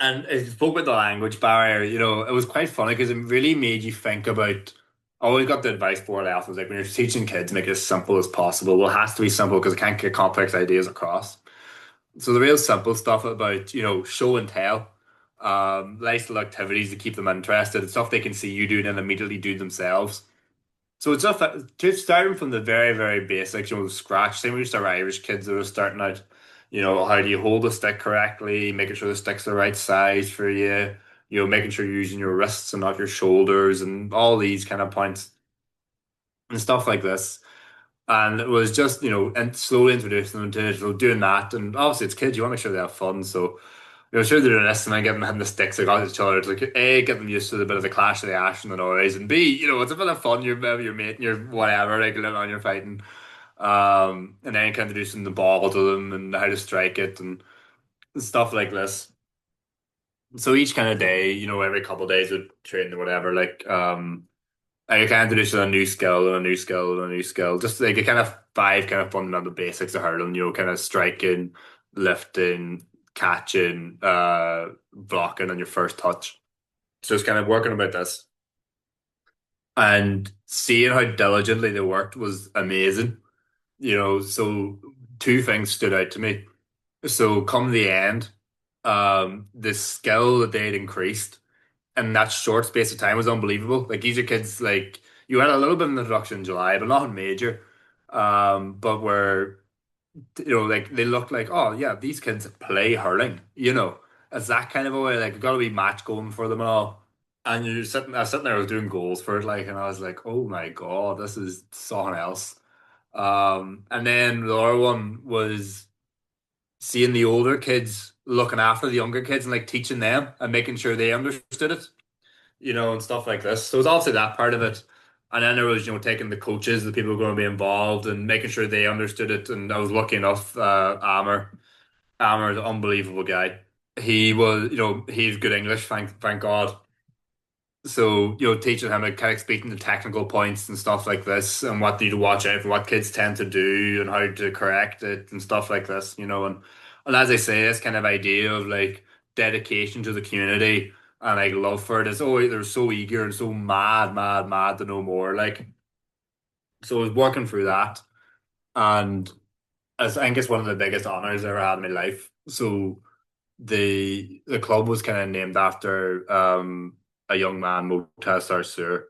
S3: And it spoke with the language barrier, it was quite funny because it really made you think about. I always got the advice for it after, was like when you're teaching kids, make it as simple as possible. Well, it has to be simple because it can't get complex ideas across. So the real simple stuff about, show and tell, nice little activities to keep them interested, and stuff they can see you doing and immediately do themselves. So it's just starting from the very, very basics, scratch. Same with just our Irish kids that are starting out. How do you hold the stick correctly, making sure the stick's the right size for you, making sure you're using your wrists and not your shoulders, and all these kind of points and stuff like this. And it was just, and slowly introducing them to it, so doing that. And obviously it's kids, you want to make sure they have fun. So, sure they're doing this and then get them hitting the sticks against each other. It's like, A, get them used to the bit of the clash of the ash and the noise. And B, it's a bit of fun. You're your mate and you're whatever, like, on you're fighting. And then introducing the ball to them and how to strike it and stuff like this. So each kind of day, every couple of days would train or whatever, like, I kind of introduce a new skill and a new skill and a new skill. Just like a kind of five kind of fundamental basics of hurling, kind of striking, lifting, catching, blocking on your first touch. So it's kind of working about this. And seeing how diligently they worked was amazing. So two things stood out to me. So come the end, the skill that they'd increased in that short space of time was unbelievable. Like these are kids, like you had a little bit of an introduction in July, but nothing major. But where like they look like, oh yeah, these kids play hurling. It's that kind of a way. Like got to be match going for them and all. And I was sitting there, I was doing goals for it, like, and I was like, oh my God, this is something else. And then the other one was seeing the older kids looking after the younger kids and like teaching them and making sure they understood it, and stuff like this. So it's also that part of it. And then there was, taking the coaches, the people who are going to be involved and making sure they understood it. And I was lucky enough, Amr is an unbelievable guy. He was, he's good English, thank God. So, teaching him like kind of speaking the technical points and stuff like this and what you need to watch out for, what kids tend to do and how to correct it and stuff like this, and as I say, this kind of idea of like dedication to the community, and like love for it. It's always they're so eager and so mad to know more. Like so, I was working through that, and I think it's one of the biggest honors I ever had in my life. So the club was kind of named after a young man, Motaz Sarsour.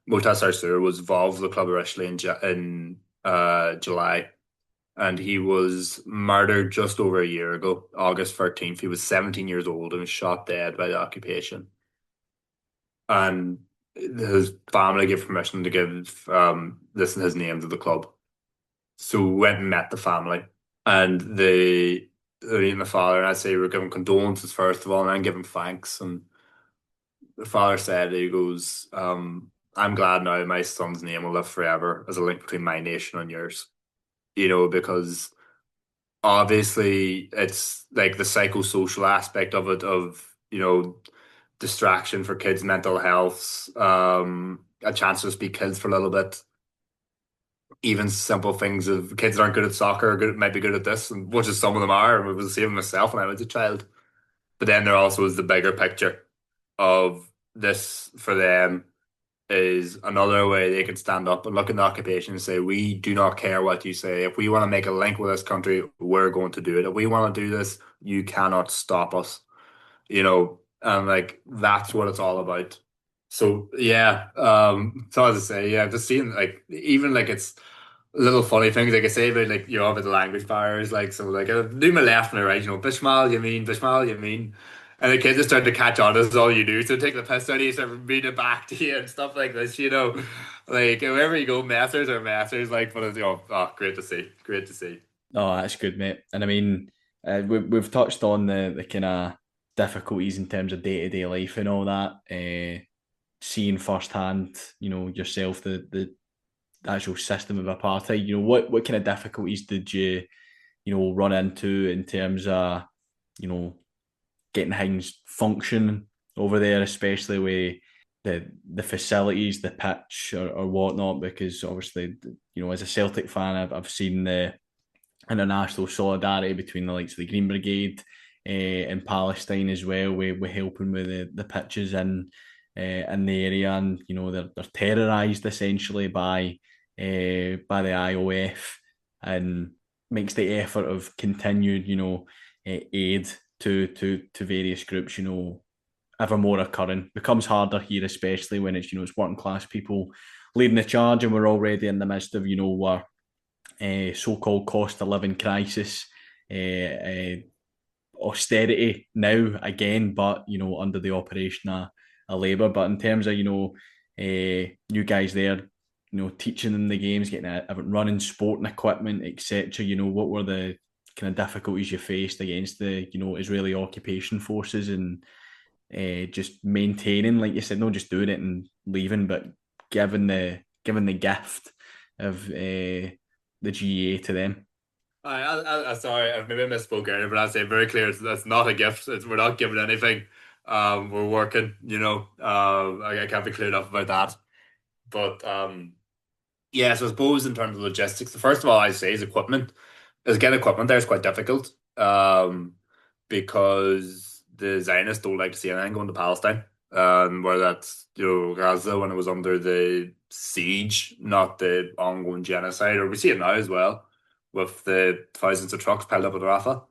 S3: Motaz Sarsour was involved with the club originally in July, and he was murdered just over a year ago, August 13th. He was 17 years old and was shot dead by the occupation. And his family gave permission to give this his name to the club. So we went and met the family, and the father, and I'd say we're giving condolences first of all, and then giving thanks. And the father said, he goes, I'm glad now my son's name will live forever as a link between my nation and yours. Because obviously it's like the psychosocial aspect of it, of, distraction for kids' mental health, a chance to speak kids for a little bit. Even simple things of kids that aren't good at soccer, might be good at this, and which is some of them are. And it was the same myself when I was a child. But then there also is the bigger picture of this for them is another way they can stand up and look at the occupation and say, we do not care what you say. If we want to make a link with this country, we're going to do it. If we want to do this, you cannot stop us. And like that's what it's all about. So yeah, so as I say, yeah, just seeing like even like it's little funny things like I say about like about the language barriers, like so like I do my left and my right, Bishmal, you mean, and the kids just start to catch on. This is all you do, so take the piss out of you, start reading it back to you and stuff like this, like wherever you go, messers are messers, like but it's great to see, great to see.
S2: Oh, that's good, mate. And I mean, we've touched on the kind of difficulties in terms of day to day life and all that. Seeing firsthand, yourself the actual system of apartheid. What kind of difficulties did you run into in terms of getting things functioning over there, especially with the facilities, the pitch or whatnot? Because obviously, as a Celtic fan, I've seen the international solidarity between the likes of the Green Brigade in Palestine as well. We're helping with the pitches in the area, and they're terrorised essentially by the IOF, and makes the effort of continued aid to various groups ever more occurring. Becomes harder here, especially when it's working class people leading the charge, and we're already in the midst of our so-called cost of living crisis, austerity now again, but under the operation of Labour. But in terms of you guys there, teaching them the games, getting running sporting equipment, etc. What were the kind of difficulties you faced against the Israeli occupation forces, and just maintaining, like you said, not just doing it and leaving, but giving the gift of the GAA to them.
S3: Sorry, I've maybe misspoke earlier, but I'll say very clear, that's not a gift. We're not giving anything. We're working, I can't be clear enough about that. But yeah, so I suppose in terms of logistics, the first of all I say is equipment. Is getting equipment there is quite difficult. Because the Zionists don't like to see anything going to Palestine. Where that's Gaza when it was under the siege, not the ongoing genocide, or we see it now as well with the thousands of trucks piled up at Rafah.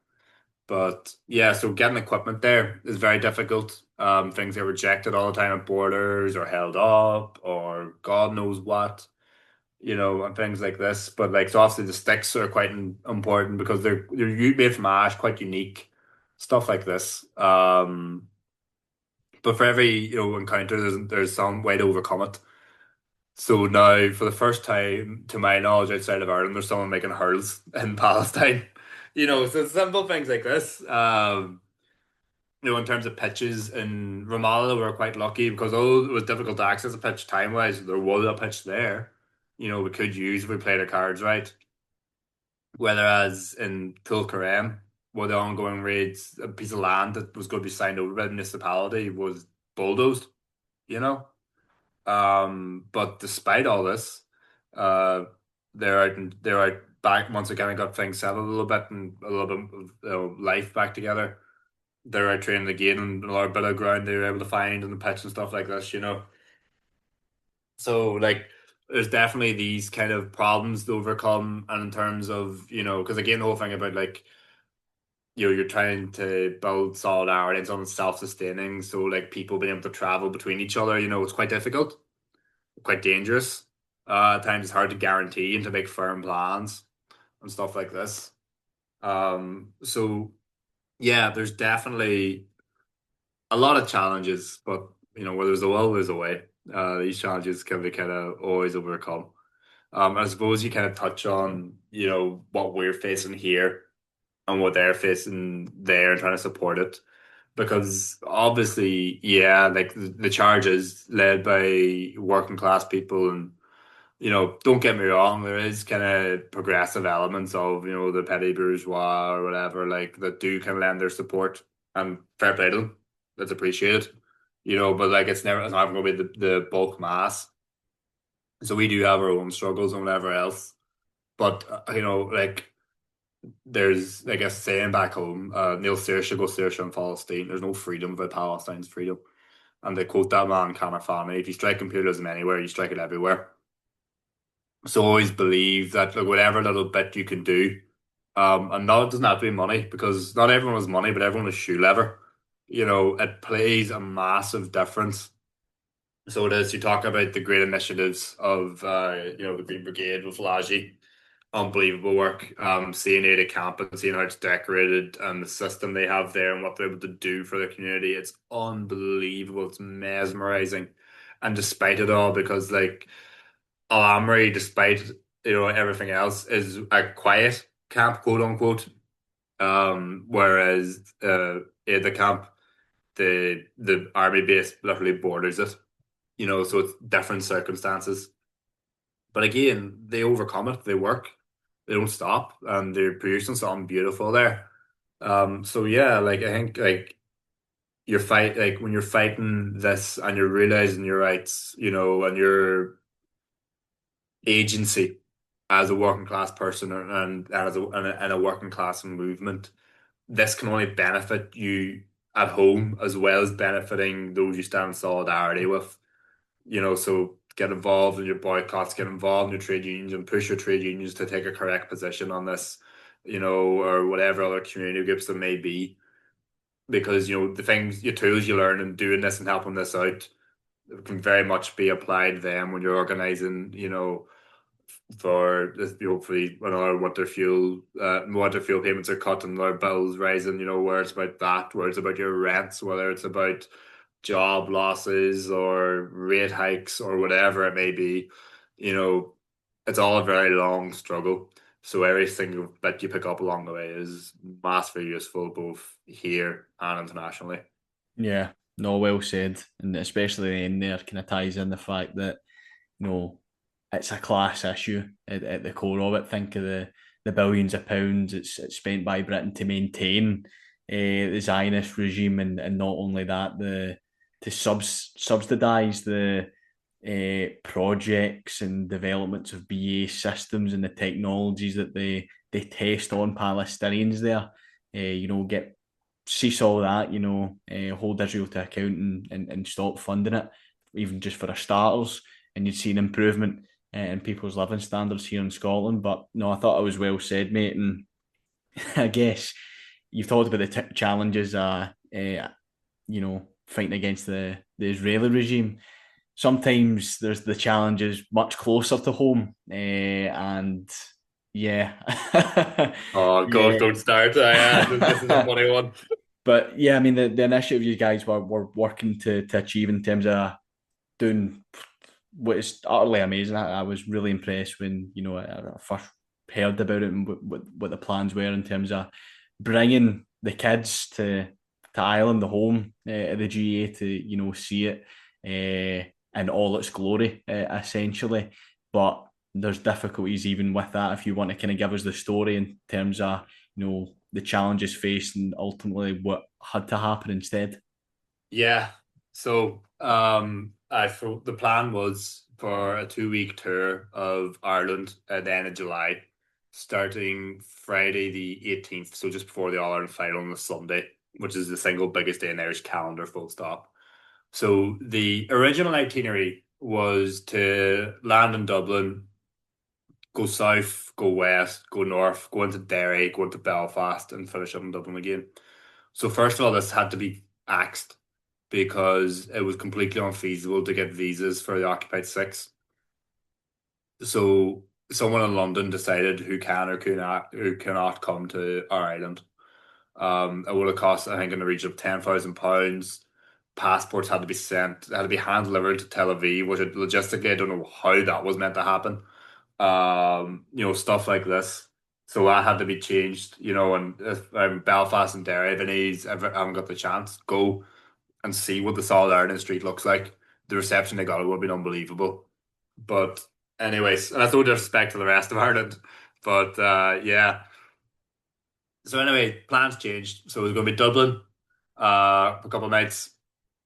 S3: But yeah, so getting equipment there is very difficult. Things get rejected all the time at borders or held up or God knows what, and things like this. But like, so obviously the sticks are quite important because they're made from ash, quite unique, stuff like this. But for every encounter, there's some way to overcome it. So now, for the first time, to my knowledge, outside of Ireland, there's someone making hurls in Palestine. So simple things like this. In terms of pitches in Ramallah, we were quite lucky because although it was difficult to access a pitch time-wise, there was a pitch there. We could use if we played our cards right. Whereas in Tulkarem, where the ongoing raids, a piece of land that was going to be signed over by the municipality was bulldozed. You know. But despite all this, uh, they're out back once again. I got things settled a little bit and a little bit of life back together. they're out training again and a lot of bit of ground they were able to find on the pitch and stuff like this, you know. So like there's definitely these kind of problems to overcome, and in terms of, you know, because again the whole thing about like, you know, you're trying to build solidarity and something self-sustaining, so like people being able to travel between each other, you know, it's quite difficult, quite dangerous. At times it's hard to guarantee and to make firm plans and stuff like this. So yeah, there's definitely a lot of challenges, but you know, where there's a will, there's a way. These challenges can be kind of always overcome. I suppose you kind of touch on, you know, what we're facing here and what they're facing there and trying to support it. Because obviously, yeah, like the charge is led by working class people, and you know, don't get me wrong, there is kind of progressive elements of, you know, the petty bourgeois or whatever, like that do kind of lend their support, and fair play to them. That's appreciated, you know, but like it's never going to be the bulk mass. So we do have our own struggles and whatever else. But, you know, like there's, like a saying back home, Neil Saoirse go Saoirse in Palestine. There's no freedom without Palestine's freedom. And they quote that man, Connor Fahmy, if you strike imperialism anywhere, you strike it everywhere. So always believe that like whatever little bit you can do, and no, it doesn't have to be money because not everyone has money, but everyone has shoe leather. You know, it plays a massive difference. So it is. You talk about the great initiatives of, you know, the Green Brigade with Laji, unbelievable work. Seeing Eire camp and seeing how it's decorated and the system they have there and what they're able to do for the community, it's unbelievable. It's mesmerizing, and despite it all, because like Al-Amri, despite, you know, everything else, is a quiet camp, quote unquote. Whereas in the camp, the army base literally borders it. You know, so it's different circumstances. But again, they overcome it. They work. They don't stop, and they're producing something beautiful there. So yeah, like I think like like when you're fighting this and you're realizing your rights, you know, and your agency as a working class person, and as and a working class movement, this can only benefit you at home as well as benefiting those you stand in solidarity with. You know, so get involved in your boycotts, get involved in your trade unions, and push your trade unions to take a correct position on this, you know, or whatever other community groups there may be. Because, you know, the things, your tools you learn in doing this and helping this out can very much be applied then when you're organizing, you know, for this, hopefully when our winter fuel payments are cut and our bills rising, you know, where it's about that, where it's about your rents, whether it's about job losses or rate hikes or whatever it may be, you know, it's all a very long struggle. So every single bit you pick up along the way is massively useful both here and internationally.
S2: Yeah, no, well said, and especially in there kind of ties in the fact that, you know, it's a class issue at the core of it. Think of the billions of pounds it's spent by Britain to maintain the Zionist regime, and not only that, the to subsidise the projects and developments of BA systems and the technologies that they test on Palestinians there. You know, get cease all that. You know, hold Israel to account, and stop funding it, even just for a starters, and you'd see an improvement in people's living standards here in Scotland. But no, I thought it was well said, mate. And I guess you've talked about the challenges, you know, fighting against the Israeli regime. Sometimes there's the challenges much closer to home, and yeah,
S3: Oh God,
S2: yeah.
S3: don't start. This is a funny one.
S2: But yeah, I mean the initiative you guys were working to achieve in terms of doing what is utterly amazing. I was really impressed when, you know, I first heard about it and what the plans were in terms of bringing the kids to Ireland, the home of the GA, to, you know, see it in all its glory, essentially. But there's difficulties even with that. If you want to kind of give us the story in terms of, you know, the challenges faced and ultimately what had to happen instead.
S3: Yeah. So, the plan was for a 2 week tour of Ireland at the end of July, starting Friday the 18th, so just before the All Ireland final on the Sunday. which is the single biggest day in Irish calendar, full stop. So the original itinerary was to land in Dublin, go south, go west, go north, go into Derry, go into Belfast, and finish up in Dublin again. So first of all, this had to be axed because it was completely unfeasible to get visas for the occupied six. So someone in London decided who can or who cannot come to our island. It would have cost, I think, in the region of £10,000. Passports had to be sent, had to be hand delivered to Tel Aviv, which logistically I don't know how that was meant to happen. Stuff like this. So that had to be changed, and if Belfast and Derry, if any ever haven't got the chance, go and see what the Solid Ireland street looks like. The reception they got, it would have been unbelievable. But anyways, and that's no disrespect to the rest of Ireland. But yeah. So anyway, plans changed. So it was going to be Dublin, a couple of nights,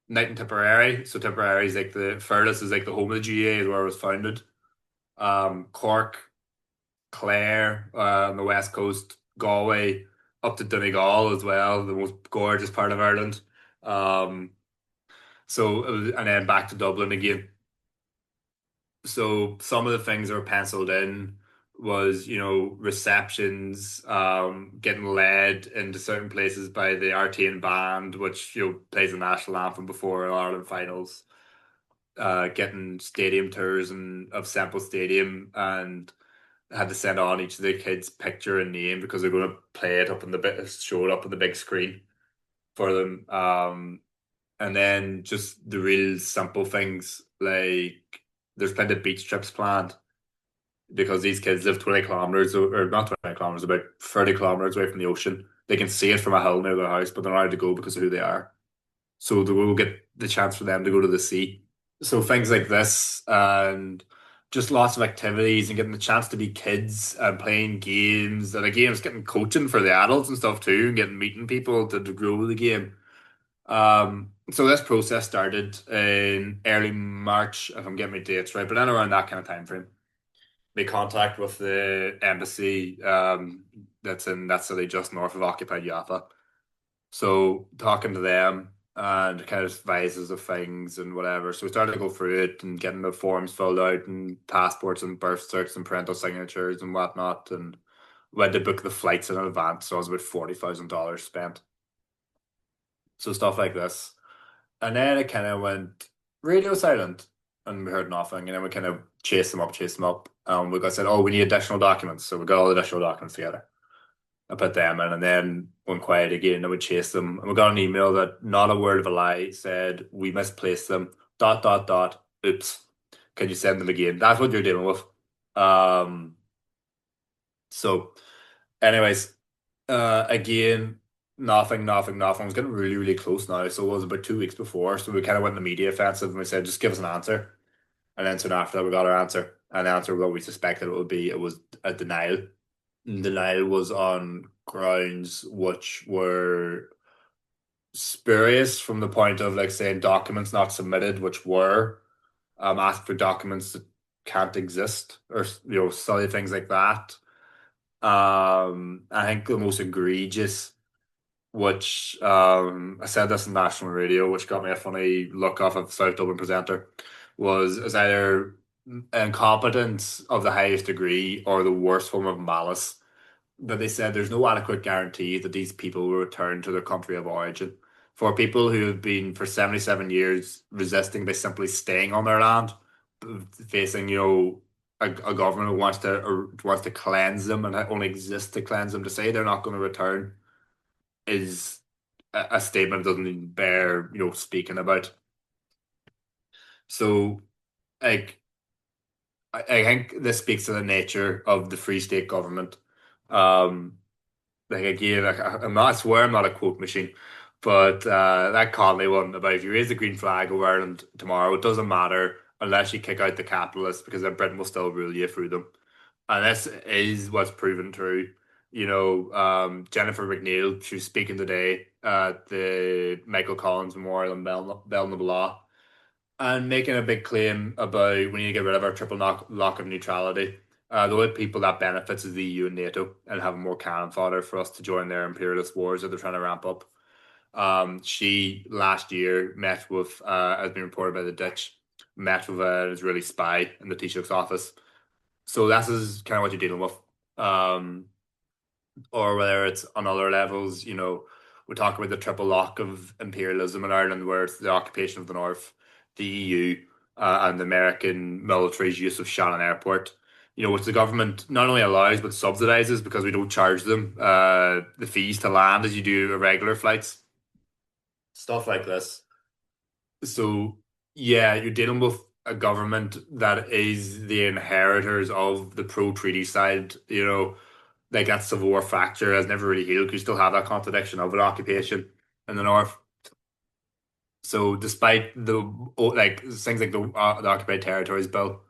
S3: night in Tipperary. So Tipperary is like the furthest, is like the home of the GAA, is where it was founded. Cork, Clare, on the west coast, Galway, up to Donegal as well, the most gorgeous part of Ireland. Um, and then back to Dublin again. So some of the things that were penciled in was, receptions, getting led into certain places by the Artane band, which, plays the national anthem before Ireland finals, getting stadium tours of Semple Stadium, and had to send on each of the kids' picture and name because they're going to play it up in show it up on the big screen for them. And then just the real simple things, like there's plenty of beach trips planned because these kids live 20 kilometers, or not 20 kilometers, about 30 kilometers away from the ocean. They can see it from a hill near their house, but they're not allowed to go because of who they are. So they will get the chance for them to go to the sea. So things like this, and just lots of activities, and getting the chance to be kids and playing games, and again, it's getting coaching for the adults and stuff too, and getting meeting people to grow the game. So this process started in early March, if I'm getting my dates right, but then around that kind of time frame. Made contact with the embassy, that's in that city just north of occupied Jaffa. So talking to them and kind of advices of things and whatever. So we started to go through it and getting the forms filled out and passports and birth certs and parental signatures and whatnot. And we had to book the flights in advance. So it was about $40,000 spent. So stuff like this. And then it kind of went radio silent and we heard nothing. And then we kind of chased them up. We got said, oh, we need additional documents. So we got all the additional documents together. I put them in and then went quiet again. And we chased them. And we got an email that, not a word of a lie, said, we misplaced them. ... Oops. Can you send them again? That's what you're dealing with. So anyways, again, nothing. It was getting really, really close now. So it was about 2 weeks before. So we kind of went in the media offensive and we said, just give us an answer. And then soon after that, we got our answer. And the answer, what we suspected it would be, it was a denial. Denial was on grounds which were spurious, from the point of like saying documents not submitted, which were asked for documents that can't exist, or silly things like that. I think the most egregious, which I said this on national radio, which got me a funny look off of South Dublin presenter, is either incompetence of the highest degree or the worst form of malice. That they said there's no adequate guarantee that these people will return to their country of origin. For people who have been for 77 years resisting by simply staying on their land, facing a government who wants to cleanse them and only exists to cleanse them, to say they're not going to return is a statement that doesn't even bear speaking about. So, like, I think this speaks to the nature of the Free State government. Like again, I swear I'm not a quote machine, but that Conley one about, if you raise the green flag over Ireland tomorrow, it doesn't matter unless you kick out the capitalists, because then Britain will still rule you through them. And this is what's proven true. Jennifer McNeil, she was speaking today at the Michael Collins Memorial in Belnabellaw, and making a big claim about we need to get rid of our triple lock of neutrality. The only people that benefits is the EU and NATO, and having more cannon fodder for us to join their imperialist wars that they're trying to ramp up. She last year met with, has been reported by the Ditch, met with an Israeli spy in the Taoiseach's office. So this is kind of what you're dealing with. Um, or whether it's on other levels, we talk about the triple lock of imperialism in Ireland, where it's the occupation of the North, the EU, and the American military's use of Shannon Airport, which the government not only allows but subsidizes because we don't charge them the fees to land as you do irregular flights, stuff like this. So, yeah, you're dealing with a government that is the inheritors of the pro-treaty side, like that Civil War fracture has never really healed because you still have that contradiction of an occupation in the north. So despite like things like the occupied territories bill,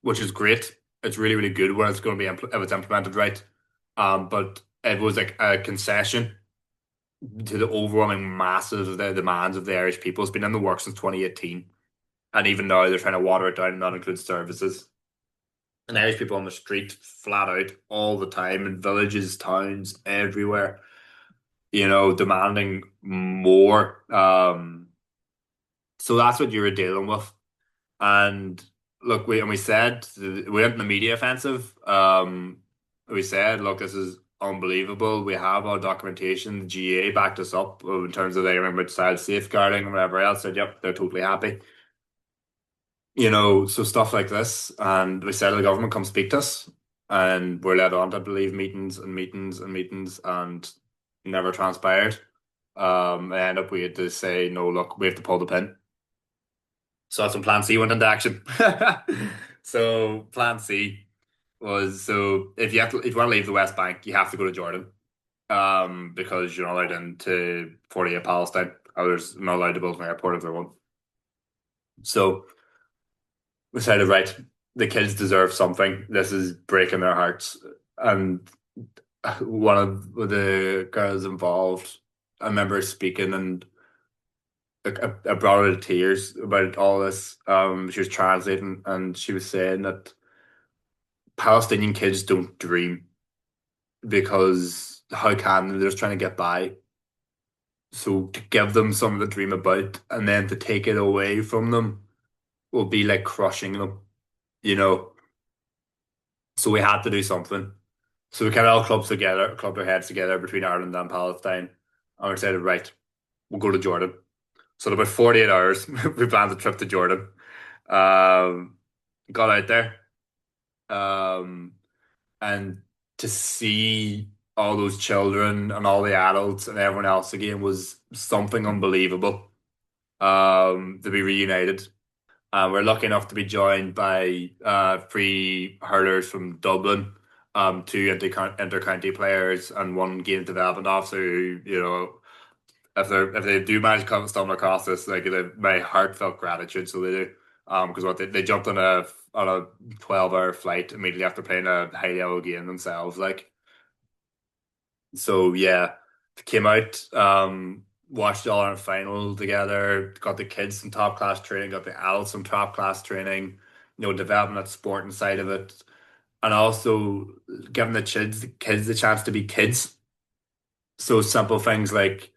S3: which is great, it's really really good when it's going to be if it's implemented right. But it was like a concession to the overwhelming masses of the demands of the Irish people. It's been in the works since 2018, and even now they're trying to water it down and not include services. And Irish people on the street flat out all the time in villages, towns, everywhere, demanding more. So that's what you were dealing with. And look, we said we went in the media offensive. We said, look, this is unbelievable. We have our documentation. The GAA backed us up in terms of they remember child safeguarding and whatever else. Said, yep, they're totally happy. So stuff like this. And we said to the government, come speak to us. And we're led on to believe meetings and meetings and meetings and never transpired. And end up we had to say, no, look, we have to pull the pin. So that's when Plan C went into action. So Plan C was if you want to leave the West Bank, you have to go to Jordan. Because you're not allowed into 48 Palestine. Others are not allowed to build an airport if they want. So we decided, right, the kids deserve something. This is breaking their hearts. And one of the girls involved, I remember speaking and I brought her to tears about all this. She was translating and she was saying that Palestinian kids don't dream because how can they? They're just trying to get by. So to give them something to dream about and then to take it away from them will be like crushing them, you know. So we had to do something. So we kind of all clubbed our heads together between Ireland and Palestine, and we decided, right, we'll go to Jordan. So in about 48 hours, we planned a trip to Jordan. Um, got out there, um, and to see all those children and all the adults and everyone else again was something unbelievable. To be reunited. We're lucky enough to be joined by three hurlers from Dublin, two inter-county players, and one game development officer who, if they do manage to stumble across this, like my heartfelt gratitude. So they do, because they jumped on a 12-hour flight immediately after playing a high level game themselves, like. So yeah, came out, watched the All Ireland final together, got the kids some top class training, got the adults some top class training, developing that sporting side of it, and also giving the kids the chance to be kids. So simple things like,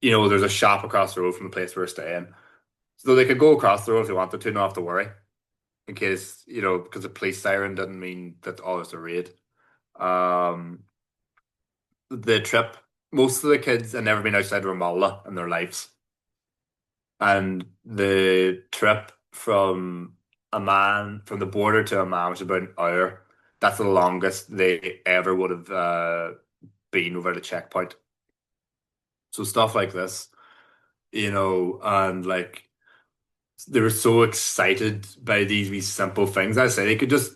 S3: there's a shop across the road from the place we're staying. So they could go across the road if they wanted to, not have to worry. In case, because the police siren didn't mean that all was a raid. Um, the trip, most of the kids had never been outside Ramallah in their lives. And the trip from from the border to Amman was about an hour. That's the longest they ever would have been without a checkpoint. So stuff like this, and like they were so excited by these wee simple things. I say they could just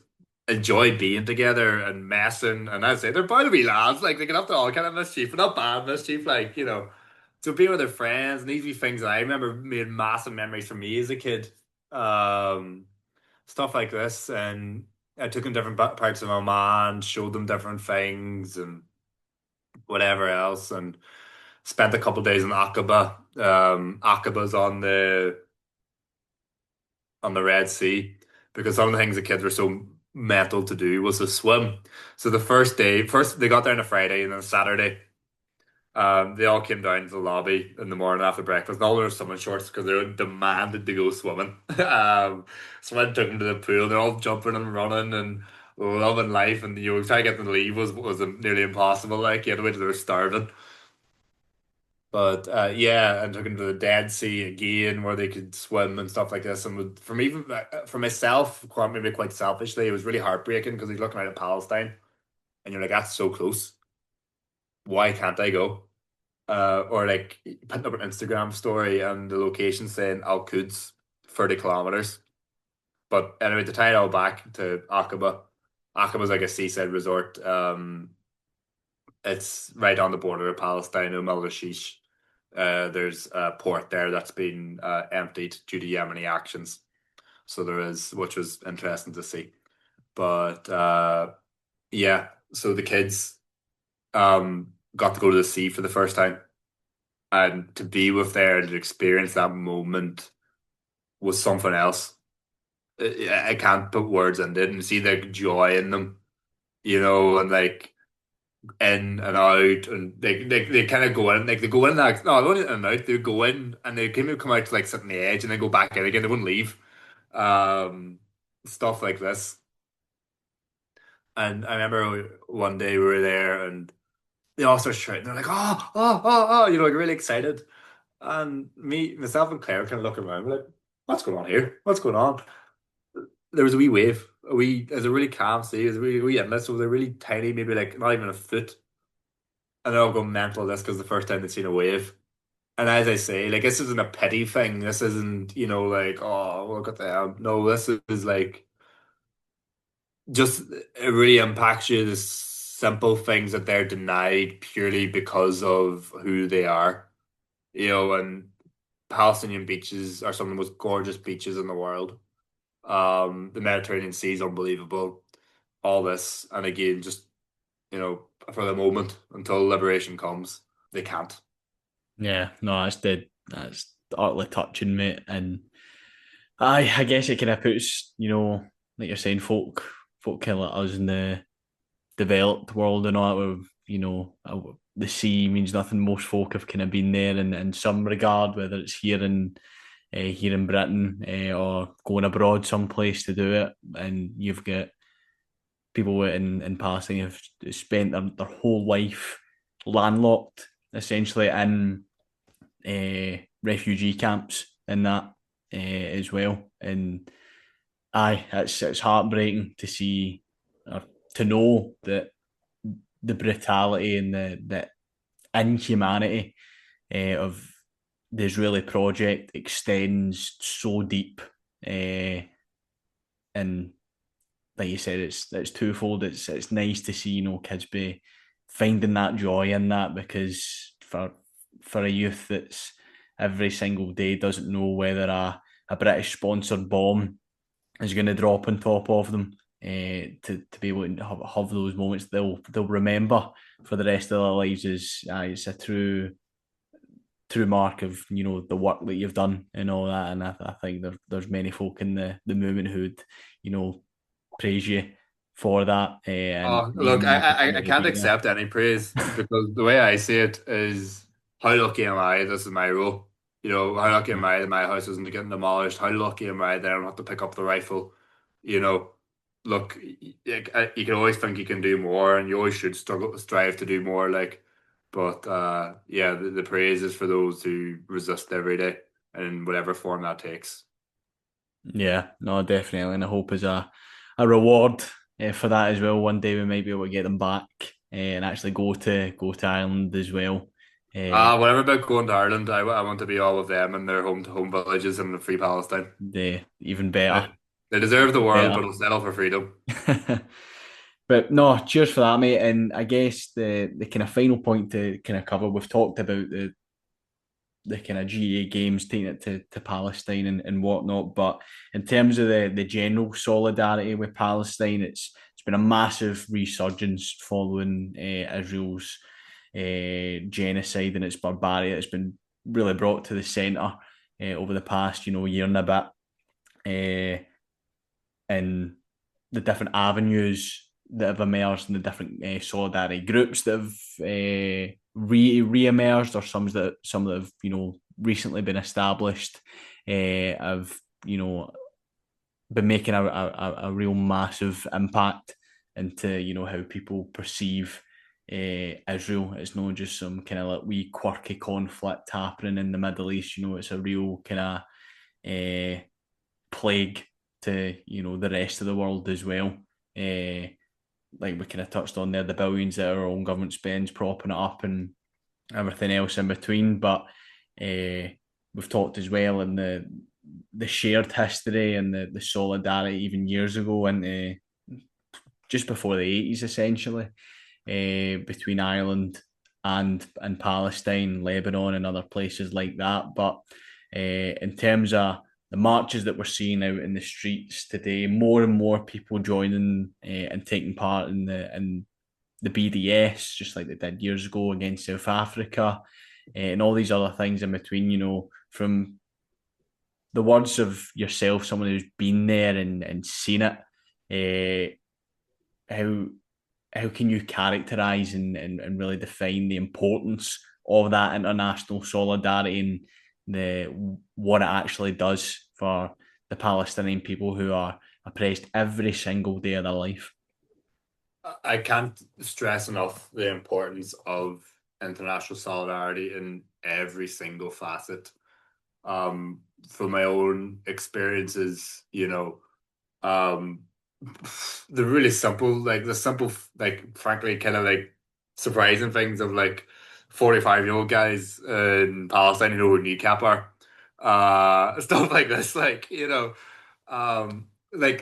S3: enjoy being together and messing, and I say they're bound to be lads. Like they can have to all kind of mischief, but not bad mischief. Like so being with their friends and these wee things that I remember made massive memories for me as a kid. Um, Stuff like this, and I took them different parts of Oman, showed them different things and whatever else, and spent a couple of days in Aqaba. Aqaba's on the Red Sea, because some of the things the kids were so mental to do was to swim. So the first they got there on a Friday and then Saturday, They all came down to the lobby in the morning after breakfast. And all their swimming shorts because they were demanded to go swimming. So I took them to the pool. They're all jumping and running and loving life. And trying to get them to leave was nearly impossible. Like you had to wait till they were starving. But yeah, and took them to the Dead Sea again, where they could swim and stuff like this. And for myself, maybe quite selfishly, it was really heartbreaking because he's looking out at Palestine, and you're like, that's so close. Why can't I go? Or like putting up an Instagram story and the location saying Al Quds, 30 kilometers. But anyway, to tie it all back to Aqaba, Aqaba's like a seaside resort. It's right on the border of Palestine, Umm Rashish. There's a port there that's been emptied due to Yemeni actions. So there is, which was interesting to see. But yeah, so the kids got to go to the sea for the first time. And to be with there and to experience that moment was something else. I can't put words into it and see the joy in them, and like in and out, and they kind of go in, like they go in like no, they don't in and out. They go in and they kind of come out to like sit on the edge and then go back in again. They wouldn't leave. Um, Stuff like this. And I remember one day we were there and they all start shouting. They're like, oh, oh, oh, oh, like really excited. And myself and Claire kind of look around, we're like, what's going on here? What's going on? There was a wee wave. There's a really calm sea. There's a wee inlet, so they're really tiny, maybe like not even a foot. And they're all going mental this because the first time they've seen a wave. And as I say, like this isn't a pity thing. This isn't, like, oh, look at that. No, this is like just it really impacts you. The simple things that they're denied purely because of who they are. And Palestinian beaches are some of the most gorgeous beaches in the world. The Mediterranean Sea is unbelievable. All this, and again, just for the moment until liberation comes, they can't.
S2: Yeah, no, that's utterly touching, mate. And I guess it kind of puts, like you're saying, folk kind of like us in the developed world and all that, where, the sea means nothing. Most folk have kind of been there in some regard, whether it's here in Britain or going abroad someplace to do it. And you've got people in Palestine who've spent their whole life landlocked, essentially in refugee camps and that as well. And it's heartbreaking to see or to know that the brutality and the inhumanity of the Israeli project extends so deep. And like you said, it's twofold. It's nice to see kids be finding that joy in that, because for a youth that's every single day doesn't know whether a British sponsored bomb is going to drop on top of them, to be able to have those moments they'll remember for the rest of their lives is it's a true mark of the work that you've done and all that. And I think there's many folk in the movement who'd praise you for that. And
S3: Oh,
S2: even
S3: look,
S2: the
S3: I
S2: opportunity to
S3: can't
S2: be there.
S3: accept any praise because the way I see it is how lucky am I? This is my role. How lucky am I that my house isn't getting demolished? How lucky am I that I don't have to pick up the rifle? You know, Look, you can always think you can do more, and you always should strive to do more. But yeah, the praise is for those who resist every day, in whatever form that takes.
S2: Yeah, no, definitely, and I hope as a reward for that as well. One day we might be able to get them back and actually go to Ireland as well.
S3: Whatever about going to Ireland, I want to be all of them in their home villages in the free Palestine.
S2: Even
S3: They,
S2: better,
S3: they deserve the world, but
S2: better.
S3: will settle for freedom.
S2: But no, cheers for that, mate. And I guess the kind of final point to kind of cover, we've talked about the kind of GA games taking it to Palestine and whatnot. But in terms of the general solidarity with Palestine, it's been a massive resurgence following Israel's genocide and its barbarity. It's been really brought to the centre over the past year and a bit, and the different avenues that have emerged and the different solidarity groups that have re-emerged, or some that have recently been established, have been making a real massive impact into how people perceive Israel. It's not just some kind of like wee quirky conflict happening in the Middle East. It's a real kind of plague to the rest of the world as well. Like we kind of touched on there, the billions that our own government spends propping it up and everything else in between. But we've talked as well in the shared history and the solidarity even years ago, and just before the 80s essentially, between Ireland and Palestine, Lebanon and other places like that. But in terms of the marches that we're seeing out in the streets today, more and more people joining and taking part in the BDS, just like they did years ago against South Africa, and all these other things in between, from the words of yourself, someone who's been there and seen it, how can you characterize and really define the importance of that international solidarity and what it actually does for the Palestinian people who are oppressed every single day of their life?
S3: I can't stress enough the importance of international solidarity in every single facet. From my own experiences, the really simple, frankly, kind of like surprising things of like 45-year-old guys in Palestine who kneecap are, stuff like this, like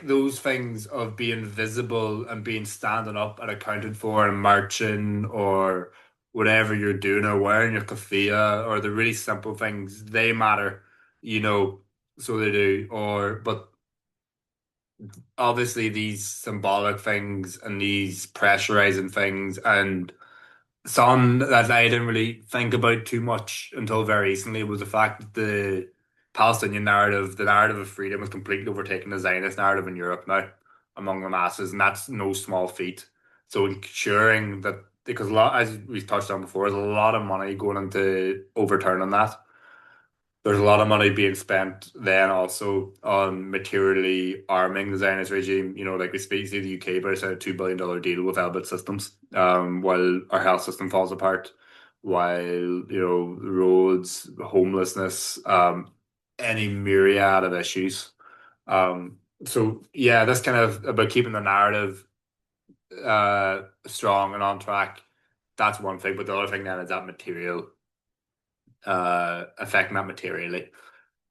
S3: those things of being visible and being standing up and accounted for and marching or whatever you're doing or wearing your keffiyeh or the really simple things, they matter, so they do. But obviously these symbolic things and these pressurizing things, and some that I didn't really think about too much until very recently, was the fact that the Palestinian narrative, the narrative of freedom, has completely overtaken the Zionist narrative in Europe now among the masses, and that's no small feat. So ensuring that, because as we've touched on before, there's a lot of money going into overturning that. There's a lot of money being spent then also on materially arming the Zionist regime. Like we see the UK about a $2 billion deal with Elbit Systems, while our health system falls apart, while, roads, homelessness, any myriad of issues. So yeah, that's kind of about keeping the narrative strong and on track. That's one thing, but the other thing then is that material, affecting that materially.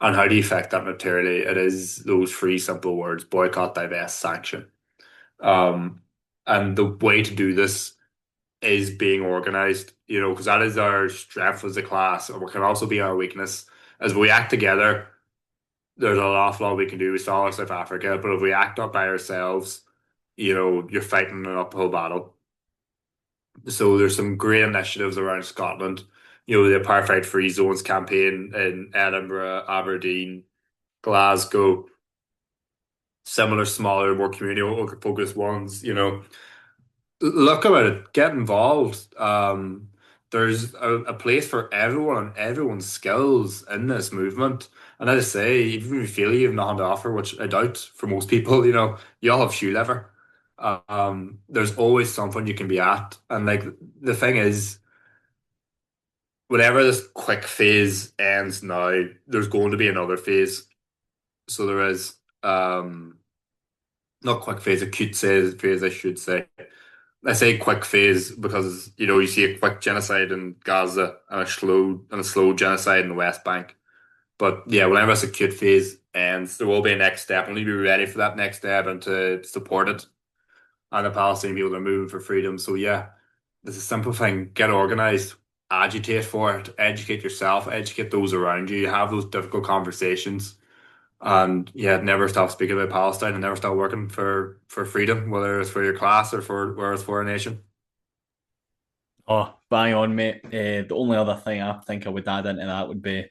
S3: And how do you affect that materially? It is those three simple words: boycott, divest, sanction. And the way to do this is being organized, because that is our strength as a class, or it can also be our weakness. As we act together, there's an awful lot we can do. We saw South Africa, but if we act up by ourselves, you're fighting an uphill battle. So there's some great initiatives around Scotland. The apartheid-free zones campaign in Edinburgh, Aberdeen, Glasgow, similar, smaller, more community-focused ones. Look about it, get involved. There's a place for everyone and everyone's skills in this movement. And as I say, even if you feel you have nothing to offer, which I doubt for most people, you all have shoe leather. There's always something you can be at. And like the thing is, whenever this quick phase ends now, there's going to be another phase. So there is, not quick phase, acute phase, I should say. I say quick phase because you see a quick genocide in Gaza and a slow genocide in the West Bank. But yeah, whenever this acute phase ends, there will be a next step, and we need to be ready for that next step and to support it. And the Palestinian people are moving for freedom. So yeah, it's a simple thing: get organized, agitate for it, educate yourself, educate those around you, have those difficult conversations. And yeah, never stop speaking about Palestine and never stop working for freedom, whether it's for your class or whether it's for a nation.
S2: Oh, bang on, mate. The only other thing I think I would add into that would be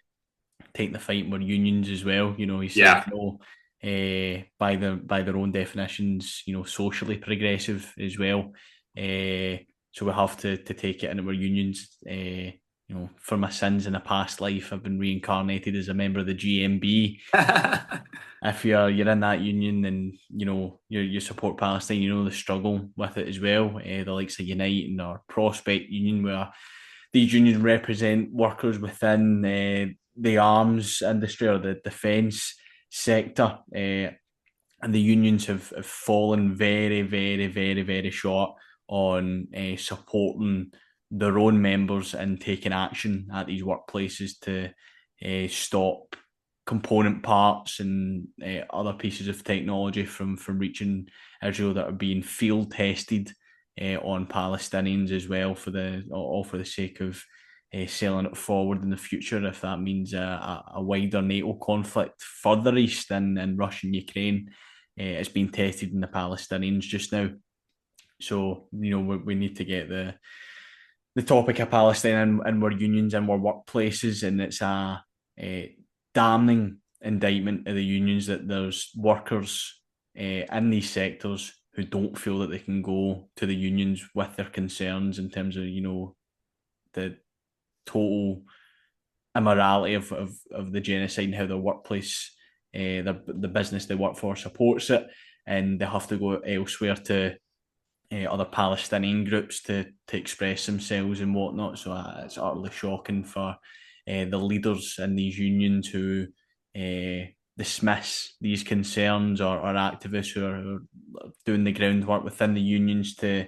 S2: taking the fight more unions as well. He said,
S3: Yeah.
S2: by their own definitions, socially progressive as well. So we have to take it into our unions. For my sins in a past life, I've been reincarnated as a member of the GMB. If you're in that union and you support Palestine, you know the struggle with it as well. The likes of Unite and our Prospect Union, where these unions represent workers within the arms industry or the defence sector, and the unions have fallen very, very, very, very short on supporting their own members and taking action at these workplaces to stop component parts and other pieces of technology from reaching Israel that are being field tested on Palestinians as well, for the sake of selling it forward in the future, if that means a wider NATO conflict further east in Russia and Ukraine. It's being tested in the Palestinians just now. So, we need to get the topic of Palestine in our unions and our workplaces, and it's a damning indictment of the unions that there's workers in these sectors who don't feel that they can go to the unions with their concerns in terms of, the total immorality of the genocide and how their workplace, the business they work for supports it, and they have to go elsewhere to other Palestinian groups to express themselves and whatnot. So it's utterly shocking for the leaders in these unions who dismiss these concerns, or activists who are doing the groundwork within the unions to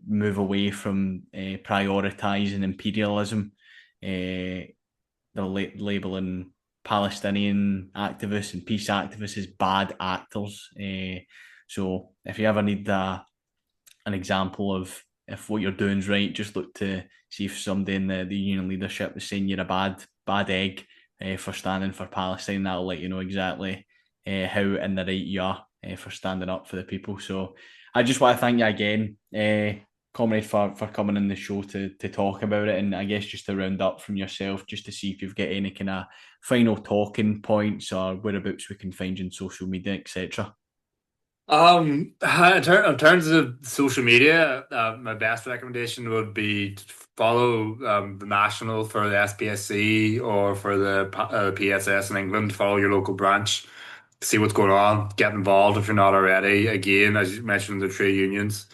S2: move away from prioritising imperialism. They're labelling Palestinian activists and peace activists as bad actors. So if you ever need an example of if what you're doing is right, just look to see if somebody in the union leadership is saying you're a bad egg for standing for Palestine. That'll let you know exactly how in the right you are for standing up for the people. So I just want to thank you again, Comrade, for coming on the show to talk about it, and I guess just to round up from yourself, just to see if you've got any kind of final talking points or whereabouts we can find you on social media, etc.
S3: In terms of social media, my best recommendation would be to follow the National for the SPSC or for the PSS in England. Follow your local branch, see what's going on, get involved if you're not already. Again, as you mentioned, the trade unions.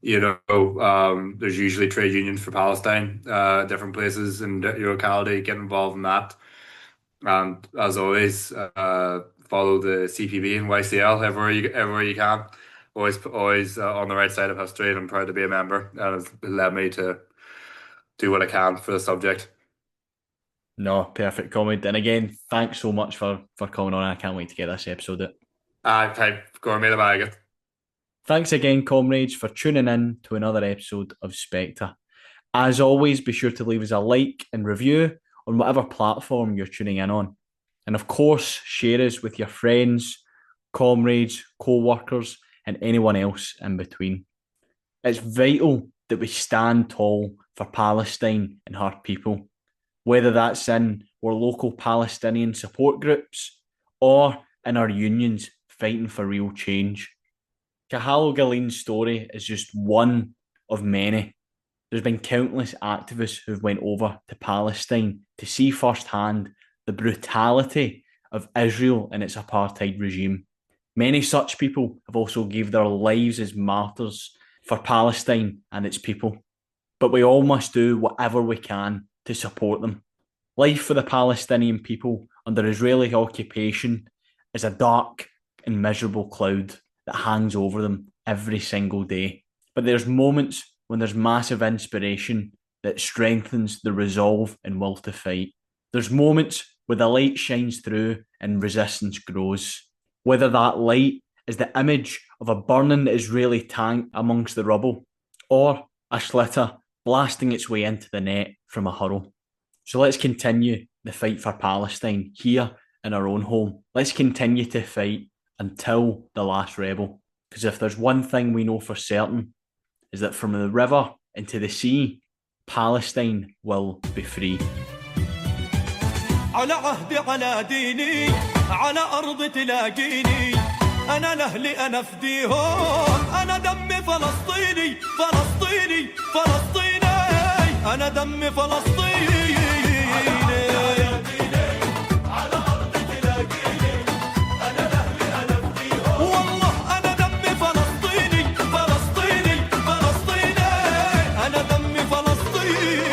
S3: There's usually trade unions for Palestine, different places in your locality. Get involved in that, and as always, follow the CPB and YCL everywhere you can. Always on the right side of history, and I'm proud to be a member, and it's led me to do what I can for the subject.
S2: No, perfect comment. And again, thanks so much for coming on. I can't wait to get this episode out.
S3: Go made a bag.
S2: Thanks again, comrades, for tuning in to another episode of Spectre. As always, be sure to leave us a like and review on whatever platform you're tuning in on. And of course, share us with your friends, comrades, co-workers, and anyone else in between. It's vital that we stand tall for Palestine and her people, whether that's in our local Palestinian support groups or in our unions fighting for real change. Cathal Ó Gaillín's story is just one of many. There's been countless activists who've went over to Palestine to see firsthand the brutality of Israel and its apartheid regime. Many such people have also gave their lives as martyrs for Palestine and its people. But we all must do whatever we can to support them. Life for the Palestinian people under Israeli occupation is a dark and miserable cloud that hangs over them every single day. But there's moments when there's massive inspiration that strengthens the resolve and will to fight. There's moments where the light shines through and resistance grows. Whether that light is the image of a burning Israeli tank amongst the rubble, or a schlitter blasting its way into the net from a hurl. So let's continue the fight for Palestine here in our own home. Let's continue to fight until the last rebel. Because if there's one thing we know for certain, is that from the river into the sea, Palestine will be free.
S1: على عهدي على ديني على أرض تلاقيني أنا لأهلي أنا فديهم أنا دمي فلسطيني فلسطيني فلسطيني أنا دمي فلسطيني على أرض تلاقيني أنا لأهلي أنا بديهم والله أنا دمي فلسطيني فلسطيني فلسطيني أنا دمي فلسطيني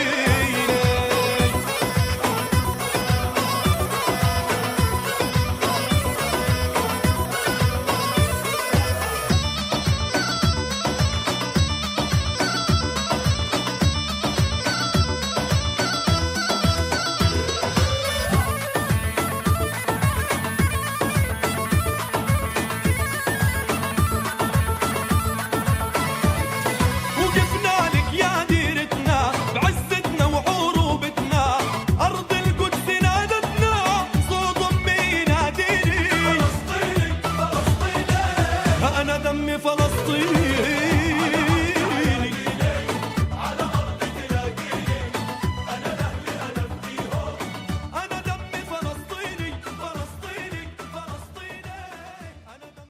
S1: وقفنا لك يا ديرتنا بعزتنا وعروبتنا أرض القدس نادتنا صوت أمي يناديني فلسطيني فلسطيني أنا دمي فلسطيني